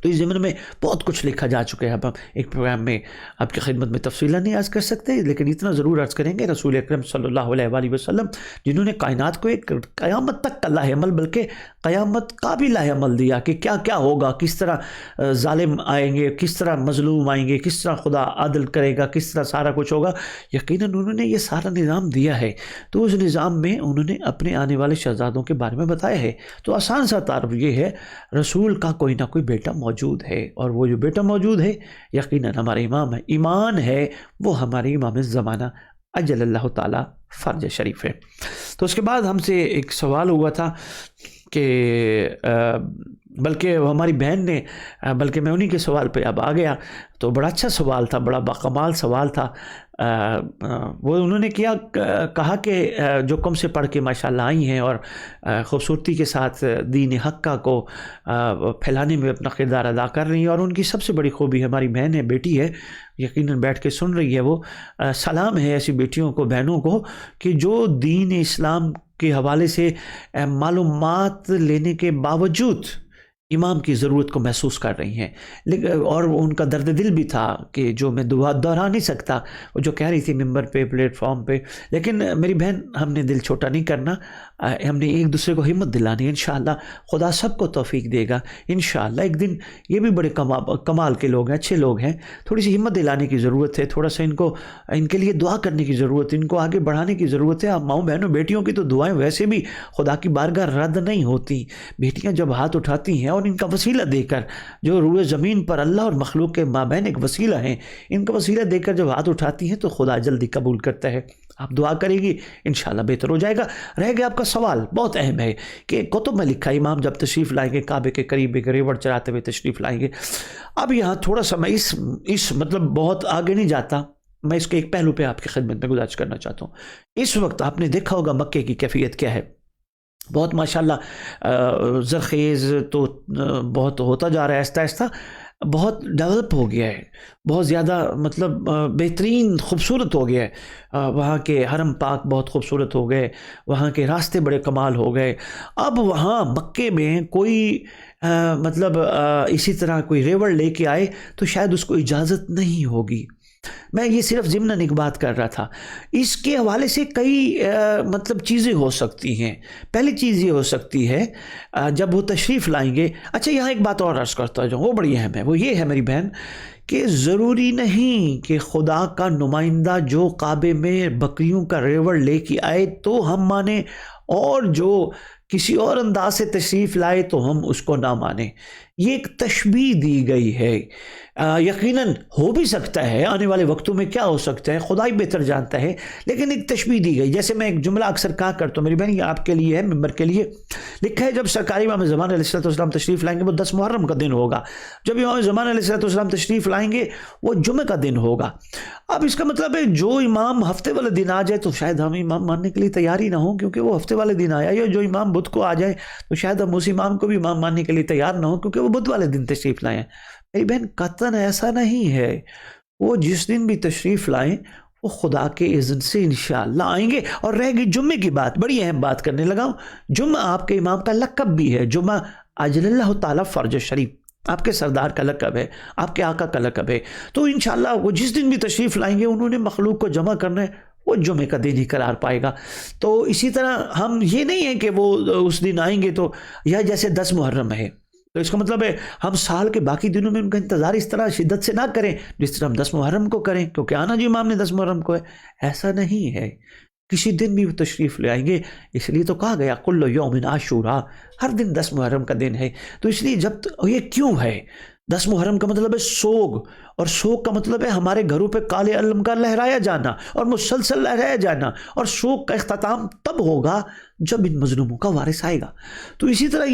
تو اس ضمن میں بہت کچھ لکھا جا چکا ہے. اب ہم ایک پروگرام میں آپ کی خدمت میں تفصیلات نہیں عرض کر سکتے، لیکن اتنا ضرور عرض کریں گے رسول اکرم صلی اللہ علیہ وآلہ وسلم جنہوں نے کائنات کو ایک قیامت تک کا لاہ عمل بلکہ قیامت کا بھی لاہ عمل دیا کہ کیا کیا ہوگا، کس طرح ظالم آئیں گے، کس طرح مظلوم آئیں گے، کس طرح خدا عدل کرے گا، کس طرح سارا کچھ ہوگا. یقیناً انہوں نے یہ سارا نظام دیا ہے. تو اس نظام میں انہوں نے اپنے آنے والے شہزادوں کے بارے میں بتایا ہے. تو آسان سا تعارف یہ ہے، رسول کا کوئی نہ کوئی بیٹا موجود ہے، اور وہ جو بیٹا موجود ہے یقیناً ہمارے امام ہے. ایمان ہے وہ ہمارے امام زمانہ اجل اللہ تعالیٰ فرج شریف ہے. تو اس کے بعد ہم سے ایک سوال ہوا تھا کہ بلکہ ہماری بہن نے، بلکہ میں انہی کے سوال پہ اب آ گیا. تو بڑا اچھا سوال تھا، بڑا باکمال سوال تھا. وہ انہوں نے کہا کہ جو کم سے پڑھ کے ماشاءاللہ آئی ہیں اور خوبصورتی کے ساتھ دین حق کو پھیلانے میں اپنا کردار ادا کر رہی ہیں، اور ان کی سب سے بڑی خوبی ہماری بہن ہے، بیٹی ہے، یقیناً بیٹھ کے سن رہی ہے. وہ سلام ہے ایسی بیٹیوں کو، بہنوں کو کہ جو دین اسلام کے حوالے سے معلومات لینے کے باوجود امام کی ضرورت کو محسوس کر رہی ہیں. لیکن اور ان کا درد دل بھی تھا کہ جو میں دہرا نہیں سکتا، وہ جو کہہ رہی تھی ممبر پہ، پلیٹ فارم پہ. لیکن میری بہن، ہم نے دل چھوٹا نہیں کرنا، ہم نے ایک دوسرے کو ہمت دلانی ہے. انشاءاللہ خدا سب کو توفیق دے گا. انشاءاللہ ایک دن یہ بھی بڑے کمال کے لوگ ہیں، اچھے لوگ ہیں. تھوڑی سی ہمت دلانے کی ضرورت ہے، تھوڑا سا ان کے لیے دعا کرنے کی ضرورت ہے، ان کو آگے بڑھانے کی ضرورت ہے. ماؤں بہنوں بیٹیوں کی تو دعائیں ویسے بھی خدا کی بارگاہ رد نہیں ہوتی. بیٹیاں جب ہاتھ اٹھاتی ہیں اور ان کا وسیلہ دے کر، جو روئے زمین پر اللہ اور مخلوق کے مابین ایک وسیلہ ہیں، ان کا وسیلہ دے کر جب ہاتھ اٹھاتی ہیں تو خدا جلدی قبول کرتا ہے. آپ دعا کرے گی انشاءاللہ بہتر ہو جائے گا. رہ گیا آپ کا سوال، بہت اہم ہے کہ کتب میں لکھا امام جب تشریف لائیں گے کعبے کے قریب ایک ریوڑ چراتے ہوئے تشریف لائیں گے. اب یہاں تھوڑا سا میں اس مطلب بہت آگے نہیں جاتا، میں اس کے ایک پہلو پہ آپ کی خدمت میں گزارش کرنا چاہتا ہوں. اس وقت آپ نے دیکھا ہوگا مکے کی کیفیت کیا ہے. بہت ماشاءاللہ زرخیز تو بہت ہوتا جا رہا ہے، آہستہ آہستہ بہت ڈیولپ ہو گیا ہے، بہت زیادہ مطلب بہترین خوبصورت ہو گیا ہے. وہاں کے حرم پاک بہت خوبصورت ہو گئے، وہاں کے راستے بڑے کمال ہو گئے. اب وہاں مکے میں کوئی مطلب اسی طرح کوئی ریوڑ لے کے آئے تو شاید اس کو اجازت نہیں ہوگی. میں یہ صرف ضمناً ایک بات کر رہا تھا. اس کے حوالے سے کئی مطلب چیزیں ہو سکتی ہیں. پہلی چیز یہ ہو سکتی ہے جب وہ تشریف لائیں گے. اچھا یہاں ایک بات اور عرض کرتا ہوں، وہ بڑی اہم ہے. وہ یہ ہے میری بہن کہ ضروری نہیں کہ خدا کا نمائندہ جو کعبے میں بکریوں کا ریوڑ لے کے آئے تو ہم مانیں، اور جو کسی اور انداز سے تشریف لائے تو ہم اس کو نہ مانیں. یہ ایک تشبیہ دی گئی ہے. یقیناً ہو بھی سکتا ہے، آنے والے وقتوں میں کیا ہو سکتا ہے خدا ہی بہتر جانتا ہے، لیکن ایک تشبیہ دی گئی. جیسے میں ایک جملہ اکثر کہا کرتا ہوں میری بہن، یہ آپ کے لیے ہے، ممبر کے لیے لکھا ہے. جب سرکاری امام زمان علیہ السلام تشریف لائیں گے وہ 10 محرم کا دن ہوگا. جب امام زمان علیہ السلام تشریف لائیں گے وہ جمعہ کا دن ہوگا. اب اس کا مطلب ہے جو امام ہفتے والے دن آ جائے تو شاید ہم امام ماننے کے لیے تیار ہی نہ ہوں، کیونکہ وہ ہفتے والے دن آیا. یا جو امام بدھ کو آ جائے تو شاید ہم اس امام کو بھی امام ماننے کے لیے تیار نہ ہوں، کیونکہ وہ بدھ والے دن تشریف لائیں. میری بہن قطعاً ایسا نہیں ہے. وہ جس دن بھی تشریف لائیں وہ خدا کے اذن سے انشاءاللہ آئیں گے. اور رہ گئی جمعے کی بات، بڑی اہم بات کرنے لگا ہوں. جمعہ آپ کے امام کا لقب بھی ہے. جمعہ اجل اللہ تعالیٰ فرج شریف آپ کے سردار کا لقب ہے، آپ کے آقا کا لقب ہے. تو انشاءاللہ وہ جس دن بھی تشریف لائیں گے انہوں نے مخلوق کو جمع کرنا ہے، وہ جمعے کا دن ہی قرار پائے گا. تو اسی طرح ہم یہ نہیں ہے کہ وہ اس دن آئیں گے تو، یا جیسے 10 محرم ہے تو اس کا مطلب ہے ہم سال کے باقی دنوں میں ان کا انتظار اس طرح شدت سے نہ کریں جس طرح ہم 10 محرم کو کریں، کیونکہ آنا جو امام نے 10 محرم کو ہے. ایسا نہیں ہے، کسی دن بھی وہ تشریف لے آئیں گے. اس لیے تو کہا گیا کل یوم عاشورا، ہر دن 10 محرم کا دن ہے. تو اس لیے یہ کیوں ہے 10 محرم کا مطلب ہے سوگ، اور سوگ کا مطلب ہے ہمارے گھروں پہ کالے علم کا لہرایا جانا اور مسلسل لہرایا جانا. اور سوگ کا اختتام تب ہوگا جب ان مظلوموں کا وارث آئے گا. تو اسی طرح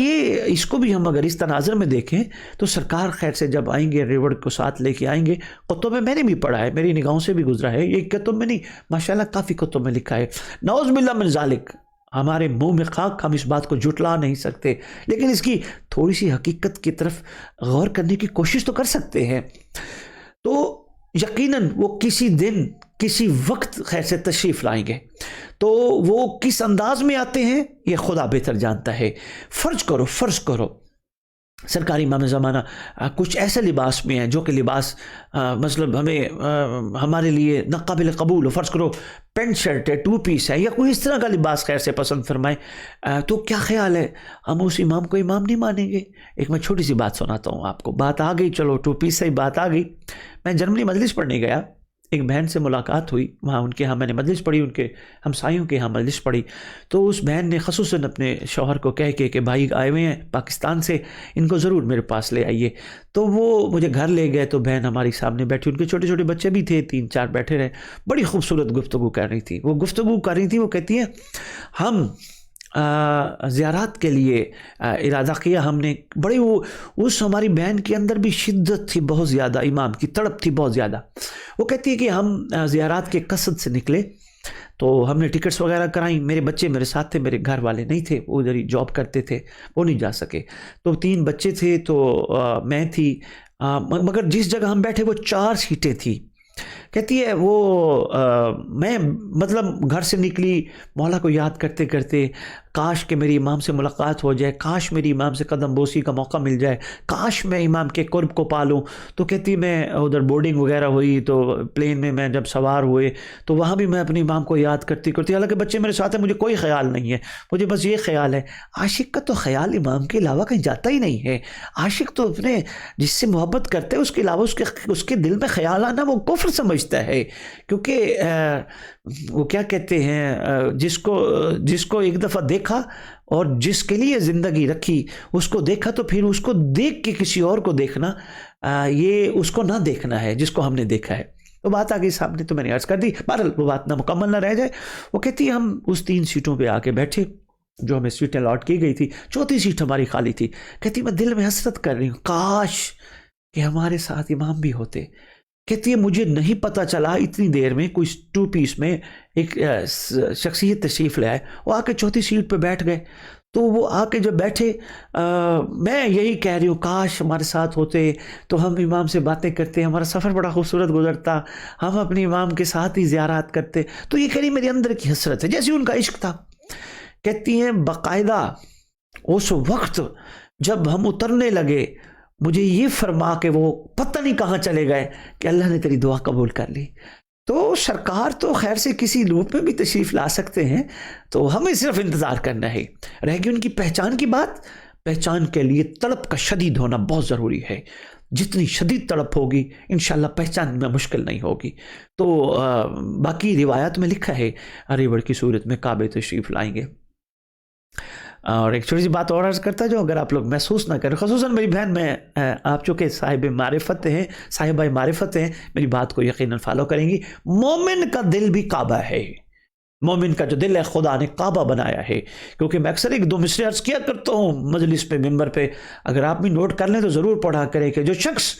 اس کو بھی ہم اگر اس تناظر میں دیکھیں تو سرکار خیر سے جب آئیں گے ریوڑ کو ساتھ لے کے آئیں گے. کتب میں نے بھی پڑھا ہے، میری نگاہوں سے بھی گزرا ہے، یہ کتب میں نہیں، ماشاءاللہ کافی کتب میں لکھا ہے. نعوذ باللہ من ذالک، ہمارے منہ میں خاک، ہم اس بات کو جھٹلا نہیں سکتے، لیکن اس کی تھوڑی سی حقیقت کی طرف غور کرنے کی کوشش تو کر سکتے ہیں. تو یقیناً وہ کسی دن کسی وقت خیر سے تشریف لائیں گے. تو وہ کس انداز میں آتے ہیں یہ خدا بہتر جانتا ہے. فرض کرو سرکاری امام زمانہ کچھ ایسے لباس میں ہیں جو کہ لباس مطلب ہمارے لیے ناقابل قبول ہو. فرض کرو پینٹ شرٹ ہے, 2 پیس ہے, یا کوئی اس طرح کا لباس خیر سے پسند فرمائے, تو کیا خیال ہے ہم اس امام کو امام نہیں مانیں گے؟ ایک میں چھوٹی سی بات سناتا ہوں آپ کو. بات آ گئی, چلو 2 پیس سے ہی بات آ گئی. میں جرمنی مجلس پڑھنے گیا, ایک بہن سے ملاقات ہوئی وہاں, ان کے ہاں میں نے مجلس پڑھی, ان کے ہمسایوں کے ہاں مجلس پڑھی. تو اس بہن نے خصوصاً اپنے شوہر کو کہہ کے کہ بھائی آئے ہوئے ہیں پاکستان سے, ان کو ضرور میرے پاس لے آئیے. تو وہ مجھے گھر لے گئے, تو بہن ہماری سامنے بیٹھی, ان کے چھوٹے چھوٹے بچے بھی تھے, 3-4 بیٹھے رہے. بڑی خوبصورت گفتگو کر رہی تھی. وہ گفتگو کر رہی تھی, وہ کہتی ہیں ہم زیارات کے لیے ارادہ کیا ہم نے. بڑی اس ہماری بہن کے اندر بھی شدت تھی بہت زیادہ, امام کی تڑپ تھی بہت زیادہ. وہ کہتی ہے کہ ہم زیارات کے قصد سے نکلے, تو ہم نے ٹکٹس وغیرہ کرائیں. میرے بچے میرے ساتھ تھے, میرے گھر والے نہیں تھے, وہ ادھر ہی جاب کرتے تھے, وہ نہیں جا سکے. تو 3 بچے تھے, تو میں تھی, مگر جس جگہ ہم بیٹھے وہ 4 سیٹیں تھیں. کہتی ہے وہ میں مطلب گھر سے نکلی مولا کو یاد کرتے کرتے, کاش کہ میری امام سے ملاقات ہو جائے, کاش میری امام سے قدم بوسی کا موقع مل جائے, کاش میں امام کے قرب کو پالوں. تو کہتی میں ادھر بورڈنگ وغیرہ ہوئی, تو پلین میں جب سوار ہوئے تو وہاں بھی میں اپنے امام کو یاد کرتی حالانکہ بچے میرے ساتھ ہیں, مجھے کوئی خیال نہیں ہے, مجھے بس یہ خیال ہے. عاشق کا تو خیال امام کے علاوہ کہیں جاتا ہی نہیں ہے. عاشق تو اپنے جس سے محبت کرتے ہے اس کے علاوہ اس کے دل میں خیال آنا وہ کفر سمجھتا ہے. کیونکہ وہ کیا کہتے ہیں, جس کو ایک دفعہ دیکھا اور جس کے لیے زندگی رکھی اس کو دیکھا, تو پھر اس کو دیکھ کے کسی اور کو دیکھنا, یہ اس کو نہ دیکھنا ہے جس کو ہم نے دیکھا ہے. وہ بات آ گئی سامنے, تو میں نے عرض کر دی, بہرحال وہ بات نہ مکمل نہ رہ جائے. وہ کہتی ہم اس 3 سیٹوں پہ آ کے بیٹھے جو ہمیں سیٹیں الاٹ کی گئی تھی. 4تھی سیٹ ہماری خالی تھی. کہتی میں دل میں حسرت کر رہی ہوں, کاش کہ ہمارے ساتھ امام بھی ہوتے. کہتی ہے مجھے نہیں پتہ چلا اتنی دیر میں کوئی 2 پیس میں ایک شخصیت تشریف لے آئے, وہ آ کے 4تھی سیٹ پہ بیٹھ گئے. تو وہ آ کے جب بیٹھے, میں یہی کہہ رہی ہوں کاش ہمارے ساتھ ہوتے, تو ہم امام سے باتیں کرتے, ہمارا سفر بڑا خوبصورت گزرتا, ہم اپنے امام کے ساتھ ہی زیارات کرتے. تو یہ کہہ رہی میرے اندر کی حسرت ہے, جیسے ان کا عشق تھا. کہتی ہیں باقاعدہ اس وقت جب ہم اترنے لگے مجھے یہ فرما کہ وہ پتہ نہیں کہاں چلے گئے کہ اللہ نے تیری دعا قبول کر لی. تو سرکار تو خیر سے کسی لوپ میں بھی تشریف لا سکتے ہیں, تو ہمیں صرف انتظار کرنا ہے. رہ گئی ان کی پہچان کی بات. پہچان کے لیے طلب کا شدید ہونا بہت ضروری ہے. جتنی شدید طلب ہوگی انشاءاللہ پہچان میں مشکل نہیں ہوگی. تو باقی روایات میں لکھا ہے ریوڑ کی صورت میں کعبے تشریف لائیں گے. اور ایک چھوٹی سی بات اور عرض کرتا جو اگر آپ لوگ محسوس نہ کریں, خصوصاً میری بہن, میں آپ چونکہ صاحبہ معرفت ہیں, میری بات کو یقیناً فالو کریں گی. مومن کا دل بھی کعبہ ہے. مومن کا جو دل ہے خدا نے کعبہ بنایا ہے. کیونکہ میں اکثر 1-2 مصرے عرض کیا کرتا ہوں مجلس پہ, ممبر پہ, اگر آپ بھی نوٹ کر لیں تو ضرور پڑھا کریں کہ جو شخص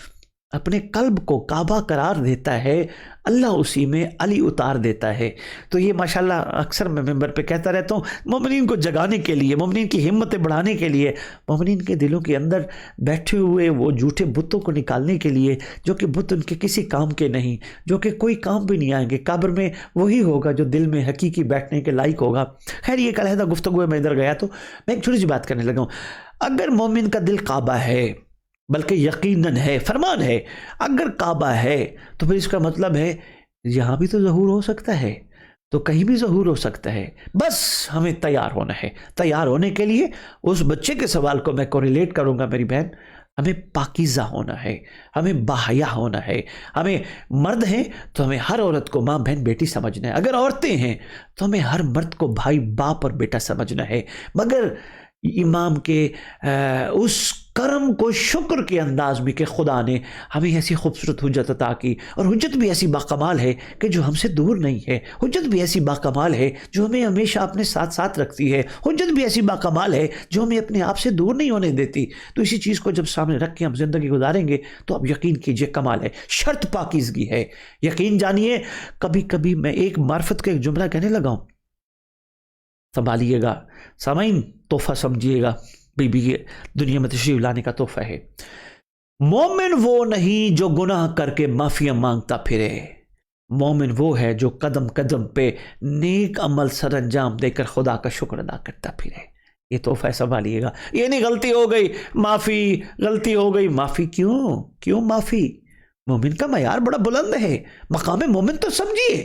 اپنے قلب کو کعبہ قرار دیتا ہے اللہ اسی میں علی اتار دیتا ہے. تو یہ ماشاءاللہ اکثر میں ممبر پہ کہتا رہتا ہوں, مومنین کو جگانے کے لیے, مومنین کی ہمتیں بڑھانے کے لیے, مومنین کے دلوں کے اندر بیٹھے ہوئے وہ جھوٹے بتوں کو نکالنے کے لیے جو کہ بت ان کے کسی کام کے نہیں, جو کہ کوئی کام بھی نہیں آئیں گے. قبر میں وہی ہوگا جو دل میں حقیقی بیٹھنے کے لائق ہوگا. خیر یہ ایک علیحدہ گفتگو ہے, میں ادھر گیا تو میں ایک چھوٹی سی بات کرنے لگا ہوں. اگر مومن کا دل کعبہ ہے, بلکہ یقیناً ہے, فرمان ہے, اگر کعبہ ہے تو پھر اس کا مطلب ہے یہاں بھی تو ظہور ہو سکتا ہے, تو کہیں بھی ظہور ہو سکتا ہے. بس ہمیں تیار ہونا ہے. تیار ہونے کے لیے اس بچے کے سوال کو میں کوریلیٹ کروں گا میری بہن, ہمیں پاکیزہ ہونا ہے, ہمیں باحیا ہونا ہے. ہمیں مرد ہیں تو ہمیں ہر عورت کو ماں بہن بیٹی سمجھنا ہے. اگر عورتیں ہیں تو ہمیں ہر مرد کو بھائی باپ اور بیٹا سمجھنا ہے. مگر امام کے اس کرم کو شکر کے انداز میں کہ خدا نے ہمیں ایسی خوبصورت حجت عطا کی, اور حجت بھی ایسی باکمال ہے کہ جو ہم سے دور نہیں ہے. حجت بھی ایسی باکمال ہے جو ہمیں ہمیشہ اپنے ساتھ ساتھ رکھتی ہے. حجت بھی ایسی باکمال ہے جو ہمیں اپنے آپ سے دور نہیں ہونے دیتی. تو اسی چیز کو جب سامنے رکھ کے ہم زندگی گزاریں گے تو اب یقین کیجئے کمال ہے. شرط پاکیزگی ہے. یقین جانیے کبھی کبھی میں ایک معرفت کا ایک جملہ کہنے لگا ہوں, سنبھالیے گا سامعین, تحفہ سمجھیے گا, بی بی دنیا میں تشریف لانے کا تحفہ ہے. مومن وہ نہیں جو گناہ کر کے معافیاں مانگتا پھرے. مومن وہ ہے جو قدم قدم پہ نیک عمل سر انجام دے کر خدا کا شکر ادا کرتا پھرے. یہ تحفہ سنبھالیے گا. یہ نہیں غلطی ہو گئی معافی، غلطی ہو گئی معافی. کیوں معافی؟ مومن کا معیار بڑا بلند ہے. مقام مومن تو سمجھیے.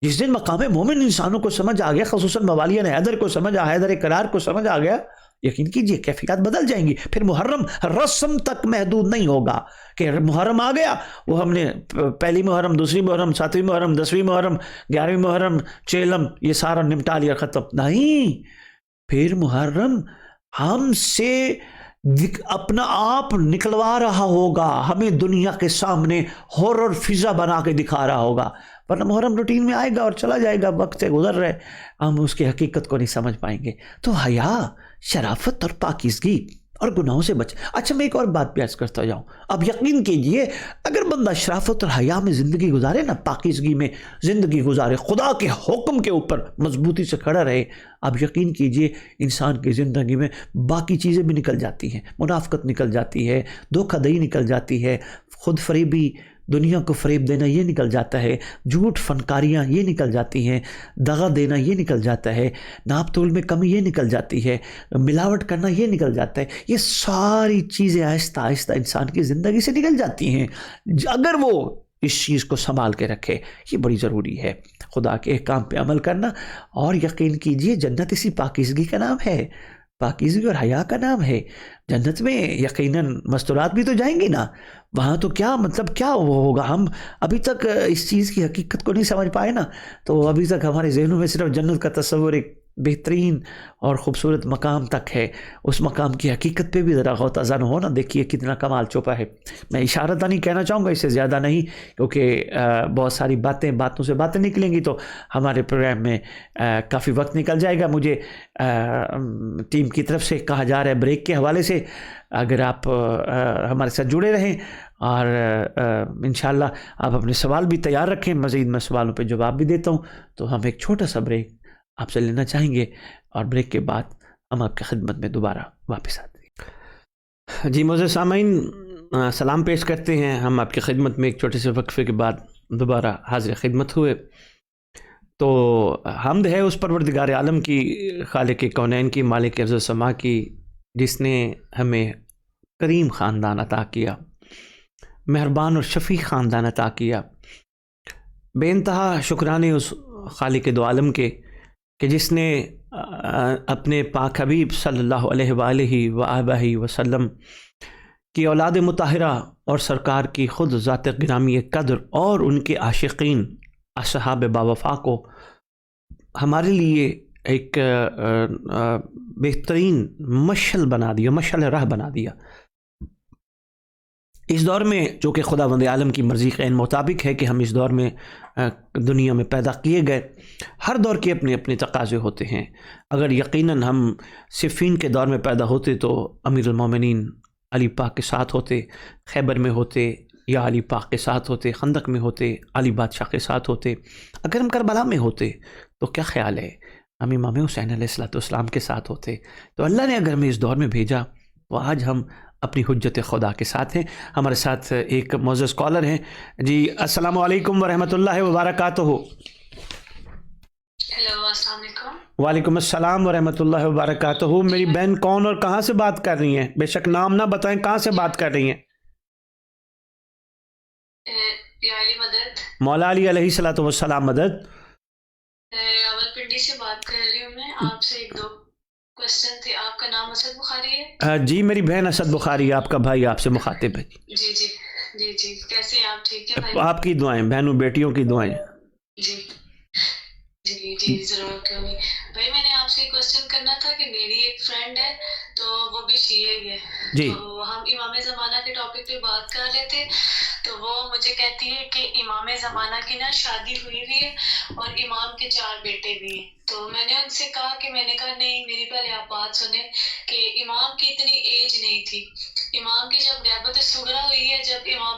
جس دن مقام مومن انسانوں کو سمجھ آ گیا، خصوصاً موالین حیدر کو سمجھ حیدر کرار کو سمجھ آ گیا، یقین کیجئے کیفیات بدل جائیں گی. پھر محرم رسم تک محدود نہیں ہوگا کہ محرم آ گیا، وہ ہم نے پہلی محرم، دوسری محرم، ساتویں محرم، 10ویں محرم، 11ویں محرم، چیلم، یہ سارا نمٹا لیا، ختم. نہیں، پھر محرم ہم سے اپنا آپ نکلوا رہا ہوگا، ہمیں دنیا کے سامنے ہارر فضا بنا کے دکھا رہا ہوگا. ورنہ محرم روٹین میں آئے گا اور چلا جائے گا، وقت سے گزر رہے، ہم اس کی حقیقت کو نہیں سمجھ پائیں گے. تو حیا، شرافت اور پاکیزگی اور گناہوں سے بچ. اچھا میں ایک اور بات پیش کرتا جاؤں. اب یقین کیجئے اگر بندہ شرافت اور حیا میں زندگی گزارے نا، پاکیزگی میں زندگی گزارے، خدا کے حکم کے اوپر مضبوطی سے کھڑا رہے، اب یقین کیجئے انسان کی زندگی میں باقی چیزیں بھی نکل جاتی ہیں. منافقت نکل جاتی ہے، دھوکہ دہی نکل جاتی ہے، خود فریبی، دنیا کو فریب دینا یہ نکل جاتا ہے، جھوٹ فنکاریاں یہ نکل جاتی ہیں، دغا دینا یہ نکل جاتا ہے، ناپ تول میں کمی یہ نکل جاتی ہے، ملاوٹ کرنا یہ نکل جاتا ہے. یہ ساری چیزیں آہستہ آہستہ انسان کی زندگی سے نکل جاتی ہیں اگر وہ اس چیز کو سنبھال کے رکھے. یہ بڑی ضروری ہے خدا کے احکام پہ عمل کرنا. اور یقین کیجئے جنت اسی پاکیزگی کا نام ہے، پاکیزگی اور حیا کا نام ہے. جنت میں یقیناً مستورات بھی تو جائیں گی نا، وہاں تو کیا مطلب کیا وہ ہوگا. ہم ابھی تک اس چیز کی حقیقت کو نہیں سمجھ پائے نا، تو ابھی تک ہمارے ذہنوں میں صرف جنت کا تصور ایک بہترین اور خوبصورت مقام تک ہے. اس مقام کی حقیقت پہ بھی ذرا غور زن ہو نا، دیکھیے کتنا کمال چھپا ہے. میں اشارہ نہیں کہنا چاہوں گا، اس سے زیادہ نہیں، کیونکہ بہت ساری باتوں سے باتیں نکلیں گی تو ہمارے پروگرام میں کافی وقت نکل جائے گا. مجھے ٹیم کی طرف سے کہا جا رہا ہے بریک کے حوالے سے اگر آپ ہمارے ساتھ جڑے رہیں، اور انشاءاللہ آپ اپنے سوال بھی تیار رکھیں، مزید میں سوالوں پہ جواب بھی دیتا ہوں. تو ہم ایک چھوٹا سا بریک آپ سے لینا چاہیں گے، اور بریک کے بعد ہم آپ کی خدمت میں دوبارہ واپس آتے ہیں. جی معزز سامعین، سلام پیش کرتے ہیں. ہم آپ کی خدمت میں ایک چھوٹے سے وقفے کے بعد دوبارہ حاضر خدمت ہوئے. تو حمد ہے اس پروردگار عالم کی، خالق کونین کی، مالک ارض و سما کی، جس نے ہمیں کریم خاندان عطا کیا، مہربان اور شفیق خاندان عطا کیا. بے انتہا شکرانے اس خالق دو عالم کے کہ جس نے اپنے پاک حبیب صلی اللہ علیہ وآلہ وآبہ وسلم کی اولاد مطہرہ اور سرکار کی خود ذات گرامی قدر اور ان کے عاشقین اصحاب باوفا کو ہمارے لیے ایک بہترین مشعل بنا دیا، مشعل راہ بنا دیا. اس دور میں جو کہ خدا وند عالم کی مرضی کے مطابق ہے کہ ہم اس دور میں دنیا میں پیدا کیے گئے، ہر دور کے اپنے اپنے تقاضے ہوتے ہیں. اگر یقیناً ہم صفین کے دور میں پیدا ہوتے تو امیر المومنین علی پاک کے ساتھ ہوتے، خیبر میں ہوتے یا علی پاک کے ساتھ ہوتے، خندق میں ہوتے، علی بادشاہ کے ساتھ ہوتے. اگر ہم کربلا میں ہوتے تو کیا خیال ہے ہم امام حسین علیہ السلام کے ساتھ ہوتے. تو اللہ نے اگر ہمیں اس دور میں بھیجا تو آج ہم اپنی حجت خدا کے ساتھ ہیں. ہمارے ساتھ ایک معزز کالر ہیں. جی السلام علیکم ورحمۃ اللہ وبرکاتہ. ہیلو السلام علیکم. وعلیکم السلام ورحمۃ اللہ وبرکاتہ. میری بہن کون اور کہاں سے بات کر رہی ہیں؟ بے شک نام نہ بتائیں، کہاں سے بات کر رہی ہیں؟ مولا علی علیہ الصلوۃ والسلام مدد. راولپنڈی سے بات کر رہی ہوں میں. آپ سے ایک دو کوشچن تھے. آپ کا نام اسد بخاری ہے؟ جی میری بہن اسد بخاری ہے، آپ کا بھائی آپ سے مخاطب ہے. جی جی جی جی کیسے ہیں آپ؟ ٹھیک ہے بھائی؟ آپ کی دعائیں، بہنوں بیٹیوں کی دعائیں. جی جی جی ضرور. کیوں نہیں بھائی، میں نے آپ سے کوشچن کرنا تھا کہ میری ایک فرینڈ ہے تو وہ بھی شیعہ ہی ہے. جی. تو ہم امام زمانہ کے ٹاپک پہ بات کر رہے تھے، تو وہ مجھے کہتی ہے کہ امام زمانہ کی نا شادی ہوئی ہوئی ہے اور امام کے 4 بیٹے بھی ہیں. تو میں نے ان سے کہا کہ نہیں، میری پہلے آپ بات سنیں کہ امام کی اتنی ایج نہیں تھی. امام کی جب غیبت صغریٰ ہوئی ہے، جب امام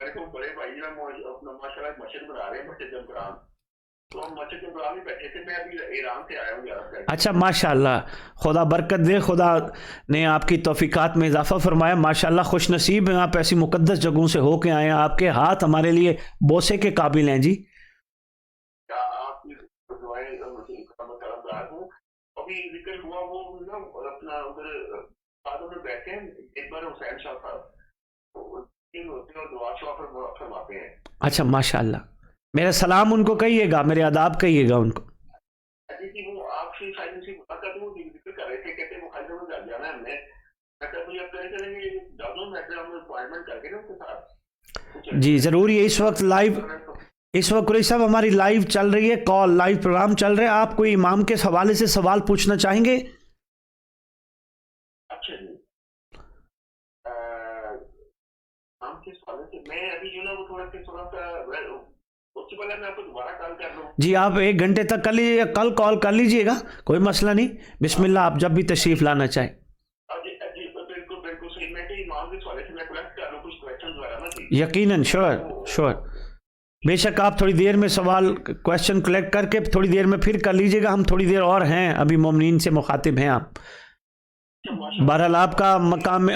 میرے کو بڑے بھائی جو ہے اپنا ماشاء اللہ مسجد بنا رہے ہیں، مسجد جمکران، تو ہم مسجد جمکران میں بیٹھے تھے. میں ابھی ایران سے آیا ہوں 11 سے. اچھا ماشاءاللہ، خدا برکت دے، خدا نے آپ کی توفیقات میں اضافہ فرمایا. ماشاءاللہ خوش نصیب ہیں آپ، ایسی مقدس جگہوں سے ہو کے آئے ہیں. آپ کے ہاتھ ہمارے لیے بوسے کے قابل ہیں جی. آپ کی دعائیں کرمدار ہوں. ابھی ذکر ہوا وہ نا اپنا ادھر باتوں میں بیٹھے ہیں، ایک بار حسین شاہ صاحب ہوتے ہیں اور دعا شعا فرماتے ہیں. اچھا ماشاءاللہ، میرا سلام ان کو کہیے گا، میرے آداب کہیے گا ان کو. جی وہ آپ سے شاید سے ملاقات وہ ذکر کر رہے تھے، کہتے ہیں مخالفت میں جا جانا ہے ہم نے. میں کہا بھائی آپ کریں چلیں گے ڈاکٹر میں ہم اپوائنٹمنٹ کر کے نا اس کے ساتھ. جی ضرور. یہ اس وقت لائیو، اس وقت قریشی صاحب ہماری لائیو چل رہی ہے، کال لائیو پروگرام چل رہے ہیں. آپ کوئی امام کے حوالے سے سوال پوچھنا چاہیں گے؟ اچھا جی، امام کے حوالے سے میں ابھی جو نا وہ تھوڑا سا اس سے پہلے میں آپ کو دوبارہ کال کر لوں. جی آپ 1 گھنٹے تک کر لیجیے، کل کال کر لیجیے گا، کوئی مسئلہ نہیں. بسم اللہ، آپ جب بھی تشریف لانا چاہیں. جی بالکل صحیح. میں کہ امام کے حوالے سے میں کلیکٹ کر لوں کچھ کویشچن وغیرہ نا جی. یقیناً، شور بے شک. آپ تھوڑی دیر میں سوال کویشچن کلیکٹ کر کے تھوڑی دیر میں پھر کر لیجیے گا. ہم تھوڑی دیر اور ہیں، ابھی مومنین سے مخاطب ہیں آپ. بہرحال آپ کا مقام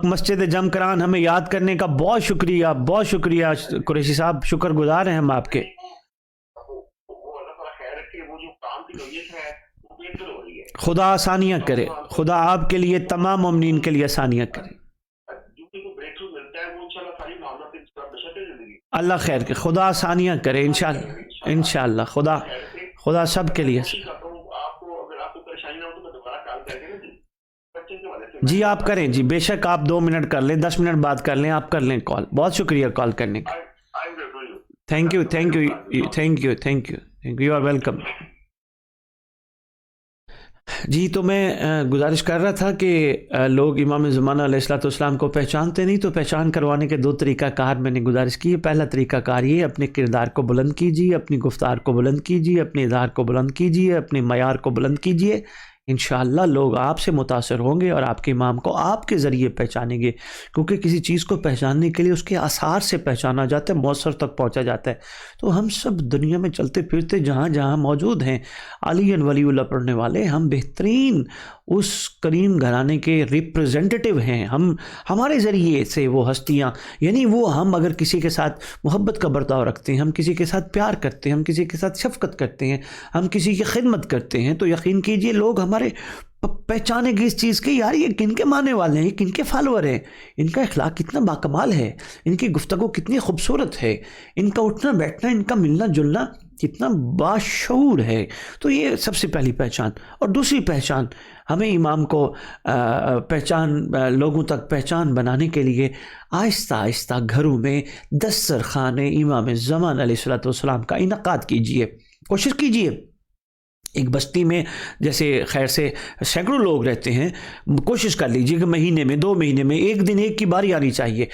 مسجد جمکران ہمیں یاد کرنے کا بہت شکریہ، بہت شکریہ قریشی صاحب، شکر گزار ہیں ہم آپ کے. خدا آسانیاں کرے، خدا آپ کے لیے تمام مومنین کے لیے آسانیاں کرے. اللہ خیر کے، خدا آسانیاں کرے انشاءاللہ، انشاءاللہ. خدا سب کے لیے. جی آپ کریں، جی بے شک. آپ 2 منٹ کر لیں، 10 منٹ بعد کر لیں، آپ کر لیں کال. بہت شکریہ کال کرنے کا. Thank you, thank you, thank you, thank you, thank you. You are welcome. جی تو میں گزارش کر رہا تھا کہ لوگ امام زمانہ علیہ الصلوۃ والسلام کو پہچانتے نہیں، تو پہچان کروانے کے 2 طریقہ کار میں نے گزارش کی. پہلا طریقہ کار یہ، اپنے کردار کو بلند کیجیے، اپنی گفتار کو بلند کیجیے، اپنے اظہار کو بلند کیجیے، اپنے معیار کو بلند کیجیے. انشاءاللہ لوگ آپ سے متاثر ہوں گے اور آپ کے امام کو آپ کے ذریعے پہچانیں گے. کیونکہ کسی چیز کو پہچاننے کے لیے اس کے آثار سے پہچانا جاتا ہے، مؤثر تک پہنچا جاتا ہے. تو ہم سب دنیا میں چلتے پھرتے جہاں جہاں موجود ہیں علی ولی اللہ پڑھنے والے، ہم بہترین اس کریم گھرانے کے ریپریزنٹیٹیو ہیں. ہمارے ذریعے سے وہ ہستیاں، یعنی وہ ہم اگر کسی کے ساتھ محبت کا برتاؤ رکھتے ہیں، ہم کسی کے ساتھ پیار کرتے ہیں، ہم کسی کے ساتھ شفقت کرتے ہیں، ہم کسی کی خدمت کرتے ہیں، تو یقین کیجئے لوگ ہمارے پہچانے گی اس چیز کے، یار یہ کن کے ماننے والے ہیں، یہ کن کے فالوور ہیں، ان کا اخلاق کتنا باکمال ہے، ان کی گفتگو کتنی خوبصورت ہے، ان کا اٹھنا بیٹھنا، ان کا ملنا جلنا کتنا باشعور ہے. تو یہ سب سے پہلی پہچان. اور دوسری پہچان، ہمیں امام کو لوگوں تک پہچان بنانے کے لیے آہستہ آہستہ گھروں میں دسترخوان امام زمان علیہ الصلوۃ والسلام کا انعقاد کیجیے. کوشش کیجیے. ایک بستی میں جیسے خیر سے سینکڑوں لوگ رہتے ہیں، کوشش کر لیجیے کہ مہینے میں 2 مہینے میں ایک دن ایک کی باری آنی چاہیے.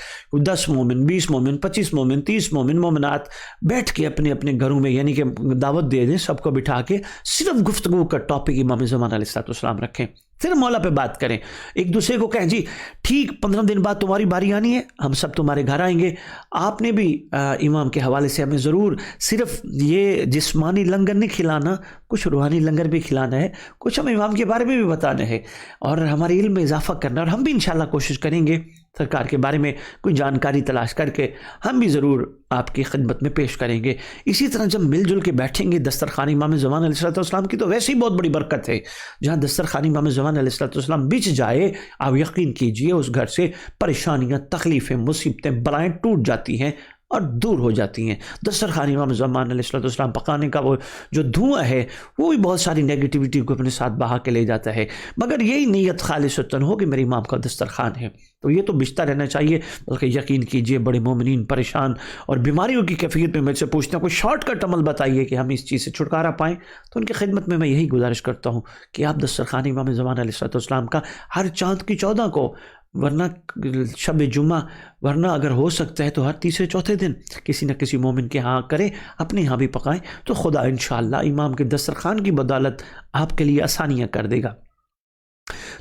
10 مومن، 20 مومن، 25 مومن، 30 مومن مومنات بیٹھ کے اپنے اپنے گھروں میں، یعنی کہ دعوت دے دیں، سب کو بٹھا کے صرف گفتگو کا ٹاپک امام زمان علیہ الصلوۃ والسلام رکھیں. صرف مولا پہ بات کریں. ایک دوسرے کو کہیں جی ٹھیک 15 دن بعد تمہاری باری آنی ہے، ہم سب تمہارے گھر آئیں گے. آپ نے بھی امام کے حوالے سے ہمیں ضرور صرف یہ جسمانی لنگر نہیں کھلانا، کچھ روحانی لنگر بھی کھلانا ہے، کچھ ہم امام کے بارے میں بھی بتانا ہے اور ہمارے علم میں اضافہ کرنا. اور ہم بھی انشاءاللہ کوشش کریں گے سرکار کے بارے میں کوئی جانکاری تلاش کر کے ہم بھی ضرور آپ کی خدمت میں پیش کریں گے. اسی طرح جب مل جل کے بیٹھیں گے دسترخوان امام زمان علیہ الصلوۃ والسلام کی، تو ویسے ہی بہت بڑی برکت ہے. جہاں دسترخوان امام زمان علیہ الصلوۃ والسلام بچ جائے، آپ یقین کیجئے اس گھر سے پریشانیاں، تکلیفیں، مصیبتیں، بلائیں ٹوٹ جاتی ہیں اور دور ہو جاتی ہیں. دسترخوان امام زمان علیہ الصلوۃ والسلام پکانے کا وہ جو دھواں ہے، وہ بھی بہت ساری نیگیٹیوٹی کو اپنے ساتھ بہا کے لے جاتا ہے. مگر یہی نیت خالصتاً ہو کہ میرے امام کا دسترخوان ہے، تو یہ تو بچتا رہنا چاہیے. بلکہ یقین کیجئے بڑے مومنین پریشان اور بیماریوں کی کیفیت میں مجھ سے پوچھتے ہیں کوئی شارٹ کٹ عمل بتائیے کہ ہم اس چیز سے چھٹکارا پائیں. تو ان کی خدمت میں یہی گزارش کرتا ہوں کہ آپ دسترخوان امام زمان علیہ الصلوۃ والسلام کا ہر چاند کی 14 کو، ورنہ شب جمعہ، ورنہ اگر ہو سکتا ہے تو ہر تیسرے چوتھے دن کسی نہ کسی مومن کے ہاں کریں، اپنے ہاں بھی پکائیں. تو خدا انشاءاللہ امام کے دسترخوان کی بدولت آپ کے لیے آسانیاں کر دے گا.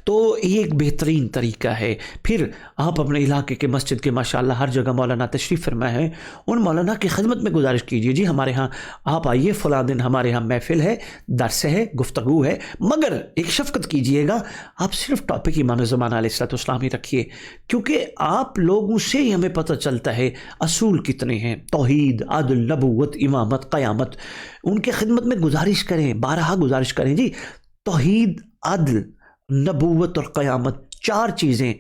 تو یہ ایک بہترین طریقہ ہے. پھر آپ اپنے علاقے کے مسجد کے ماشاءاللہ ہر جگہ مولانا تشریف فرمائے ہیں, ان مولانا کی خدمت میں گزارش کیجیے جی ہمارے ہاں آپ آئیے, فلاں دن ہمارے ہاں محفل ہے, درس ہے, گفتگو ہے, مگر ایک شفقت کیجیے گا, آپ صرف ٹاپک امام زمانہ علیہ الصلوۃ والسلام ہی رکھیے, کیونکہ آپ لوگوں سے ہی ہمیں پتہ چلتا ہے اصول کتنے ہیں, توحید, عدل, نبوت, امامت, قیامت. ان کے خدمت میں گزارش کریں, بارہا گزارش کریں جی, توحید, عدل, نبوت اور قیامت 4 چیزیں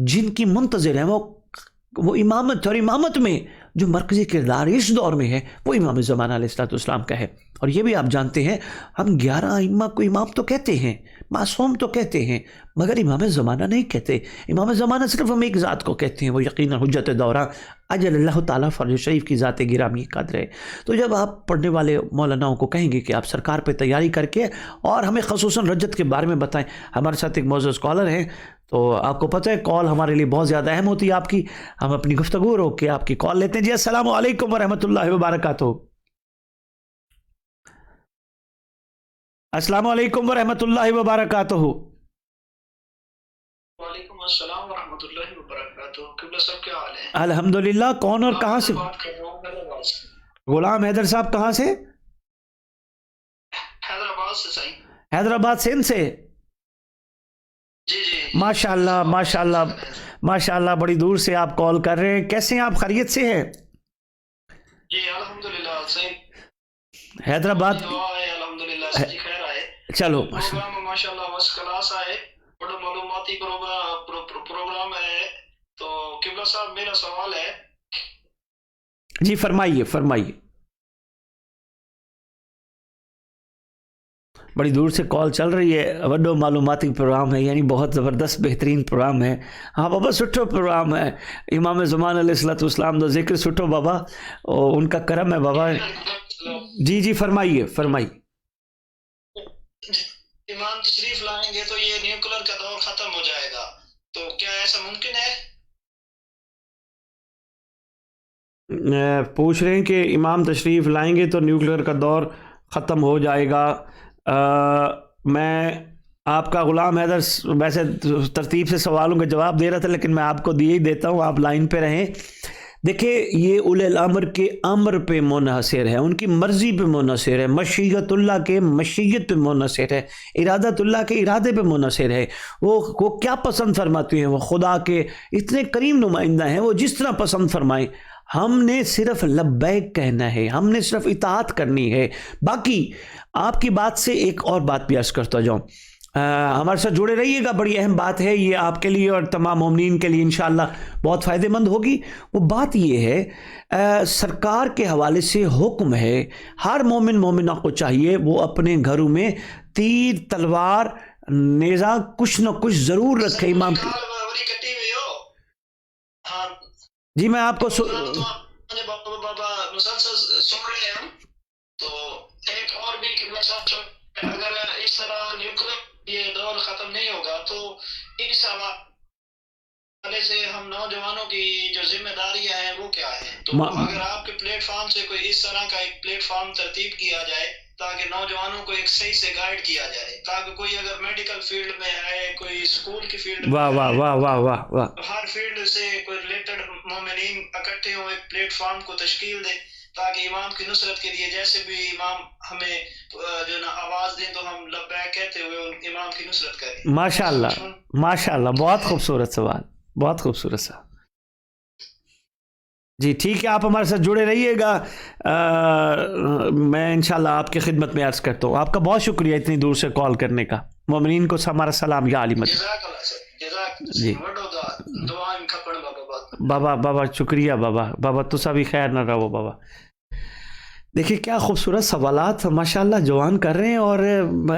جن کی منتظر ہیں وہ امامت, اور امامت میں جو مرکزی کردار اس دور میں ہے وہ امام زمانہ علیہ الصلوۃ والسلام کا ہے. اور یہ بھی آپ جانتے ہیں ہم 11 ائمہ کو امام تو کہتے ہیں, معصوم تو کہتے ہیں, مگر امام زمانہ نہیں کہتے. امام زمانہ صرف ہم ایک ذات کو کہتے ہیں, وہ یقیناً حجت دورہ اجل اللہ تعالیٰ فرج شریف کی ذات گرامی قدر ہے. تو جب آپ پڑھنے والے مولاناؤں کو کہیں گے کہ آپ سرکار پہ تیاری کر کے اور ہمیں خصوصاً رجت کے بارے میں بتائیں, ہمارے ساتھ ایک معزز کالر ہیں, تو آپ کو پتہ ہے کال ہمارے لیے بہت زیادہ اہم ہوتی ہے آپ کی, ہم اپنی گفتگو روک کے آپ کی کال لیتے ہیں. جی السلام علیکم ورحمۃ اللہ وبرکاتہ. السلام علیکم ورحمۃ اللہ وبرکاتہ. وعلیکم السلام ورحمۃ اللہ وبرکاتہ. قبلہ صاحب کیا حال ہے؟ الحمدللہ. کون اور کہاں سے؟ بات کر رہا ہوں حیدرآباد سے. غلام حیدر صاحب کہاں سے؟ حیدرآباد سے صحیح. حیدرآباد سندھ سے. جی جی ماشاءاللہ ماشاءاللہ ماشاءاللہ, بڑی دور سے آپ کال کر رہے ہیں. کیسے ہیں آپ, خیریت سے ہیں؟ جی الحمدللہ صحیح. حیدرآباد دعا ہے الحمدللہ سچی خیر آئے. چلو پروگرام ماشاءاللہ بس کلاس آئے, بڑا معلوماتی پروگرام ہے. تو قبلہ صاحب میرا سوال ہے. جی فرمائیے فرمائیے. بڑی دور سے کال چل رہی ہے, وڈو معلوماتی پروگرام ہے, یعنی بہت زبردست بہترین پروگرام ہے. ہاں بابا سٹھو پروگرام ہے, امام زمان علیہ الصلوۃ والسلام دا ذکر سٹھو بابا, اور ان کا کرم ہے بابا. جی جی فرمائیے فرمائیے. امام تشریف لائیں گے تو یہ نیوکلر کا دور ختم ہو جائے گا, تو کیا ایسا ممکن ہے؟ پوچھ رہے ہیں کہ امام تشریف لائیں گے تو نیوکلیئر کا دور ختم ہو جائے گا. میں آپ کا غلام حیدر ویسے ترتیب سے سوالوں کا جواب دے رہا تھا, لیکن میں آپ کو دیے ہی دیتا ہوں, آپ لائن پہ رہیں. دیکھیں یہ اولی الامر کے امر پہ منحصر ہے, ان کی مرضی پہ منحصر ہے, مشیت اللہ کے مشیت پہ منحصر ہے, ارادت اللہ کے ارادے پہ منحصر ہے. وہ کیا پسند فرماتے ہیں, وہ خدا کے اتنے کریم نمائندہ ہیں, وہ جس طرح پسند فرمائیں. ہم نے صرف لبیک کہنا ہے, ہم نے صرف اطاعت کرنی ہے. باقی آپ کی بات سے ایک اور بات بھی عرض کرتا جاؤں, ہمارے ساتھ جڑے رہیے گا, بڑی اہم بات ہے یہ آپ کے لیے اور تمام مومنین کے لیے انشاءاللہ بہت فائدہ مند ہوگی. وہ بات یہ ہے, سرکار کے حوالے سے حکم ہے, ہر مومن مومنہ کو چاہیے وہ اپنے گھروں میں تیر, تلوار, نیزہ کچھ نہ کچھ ضرور رکھے. امام جی میں آپ کو بابا مسلسل سن رہے ہیں, تو ایک اور بھی قبلہ صاحب, اگر اس طرح نیوکلیر یہ دور ختم نہیں ہوگا تو اس حوالے سے ہم نوجوانوں کی جو ذمہ داریاں ہیں وہ کیا ہیں؟ تو اگر آپ کے پلیٹ فارم سے کوئی اس طرح کا ایک پلیٹ فارم ترتیب کیا جائے تاکہ نوجوانوں کو ایک صحیح سے گائیڈ کیا جائے, تاکہ کوئی اگر میڈیکل فیلڈ میں ہے, کوئی اسکول کی فیلڈ میں, واہ واہ واہ واہ واہ واہ, ہر فیلڈ سے کوئی ریلیٹڈ مومنین اکٹھے ہوں, ایک پلیٹ فارم کو تشکیل دے تاکہ امام کی نصرت کے لیے جیسے بھی امام ہمیں جو نا آواز دیں تو ہم لبیک کہتے ہوئے ان امام کی نصرت کریں. ماشاءاللہ ماشاءاللہ, بہت خوبصورت سوال, بہت خوبصورت سوال. جی ٹھیک ہے, آپ ہمارے ساتھ جڑے رہیے گا, میں انشاءاللہ آپ کی خدمت میں عرض کرتا ہوں. آپ کا بہت شکریہ اتنی دور سے کال کرنے کا. مومنین کو ہمارا سلام یا علی مدد. جی بابا شکریہ بابا تسا بھی خیر نہ رہو بابا. دیکھیے کیا خوبصورت سوالات ماشاءاللہ جوان کر رہے ہیں, اور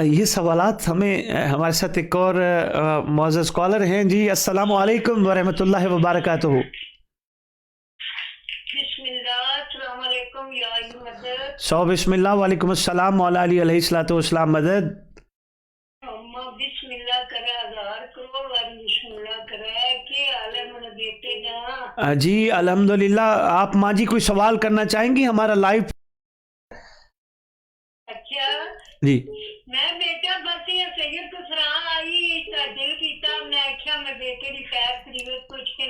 یہ سوالات ہمیں, ہمارے ساتھ ایک اور معزز کالر ہیں. جی السلام علیکم ورحمۃ اللہ وبرکاتہ. السلام علیکم یا علی مدد. سو بسم اللہ. وعلیکم السلام مولا علی علیہ الصلوۃ والسلام مدد. بسم اللہ کرا, ہزار کروڑ والی بسم اللہ کرا کہ عالم بیٹے جہاں. جی الحمدللہ. آپ ماں جی کوئی سوال کرنا چاہیں گی ہمارا لائیو؟ اچھا جی میں بیٹا بس یہ سید کسرا آئی تاجر کی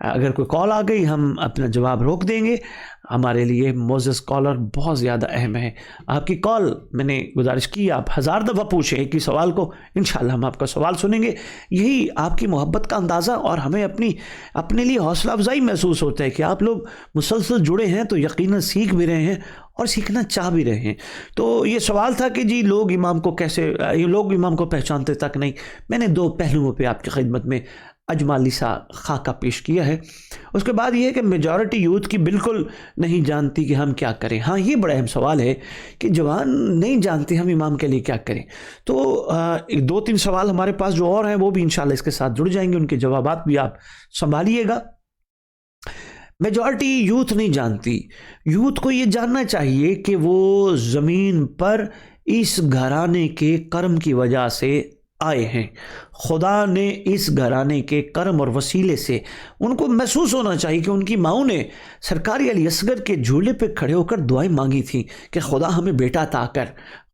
اگر کوئی کال آ گئی ہم اپنا جواب روک دیں گے. ہمارے لیے موزس کالر بہت زیادہ اہم ہے. آپ کی کال میں نے گزارش کی آپ 1000 دفعہ پوچھیں ایک ہی سوال کو، انشاءاللہ ہم آپ کا سوال سنیں گے. یہی آپ کی محبت کا اندازہ اور ہمیں اپنے لیے حوصلہ افزائی محسوس ہوتا ہے کہ آپ لوگ مسلسل جڑے ہیں تو یقیناً سیکھ بھی رہے ہیں اور سیکھنا چاہ بھی رہے ہیں. تو یہ سوال تھا کہ جی لوگ امام کو پہچانتے تک نہیں. میں نے 2 پہلوؤں پہ آپ کی خدمت میں اجمالی سا خاکہ پیش کیا ہے. اس کے بعد یہ ہے کہ میجورٹی یوتھ کی بالکل نہیں جانتی کہ ہم کیا کریں. ہاں یہ بڑا اہم سوال ہے کہ جوان نہیں جانتے ہم امام کے لیے کیا کریں. تو 2-3 سوال ہمارے پاس جو اور ہیں وہ بھی انشاءاللہ اس کے ساتھ جڑ جائیں گے، ان کے جوابات بھی آپ سنبھالیے گا. میجورٹی یوتھ نہیں جانتی. یوتھ کو یہ جاننا چاہیے کہ وہ زمین پر اس گھرانے کے کرم کی وجہ سے آئے ہیں. خدا نے اس گھرانے کے کرم اور وسیلے سے ان کو محسوس ہونا چاہیے کہ ان کی ماؤں نے سرکاری علی اصغر کے جھولے پہ کھڑے ہو کر دعائیں مانگی تھیں کہ خدا ہمیں بیٹا عطا کر،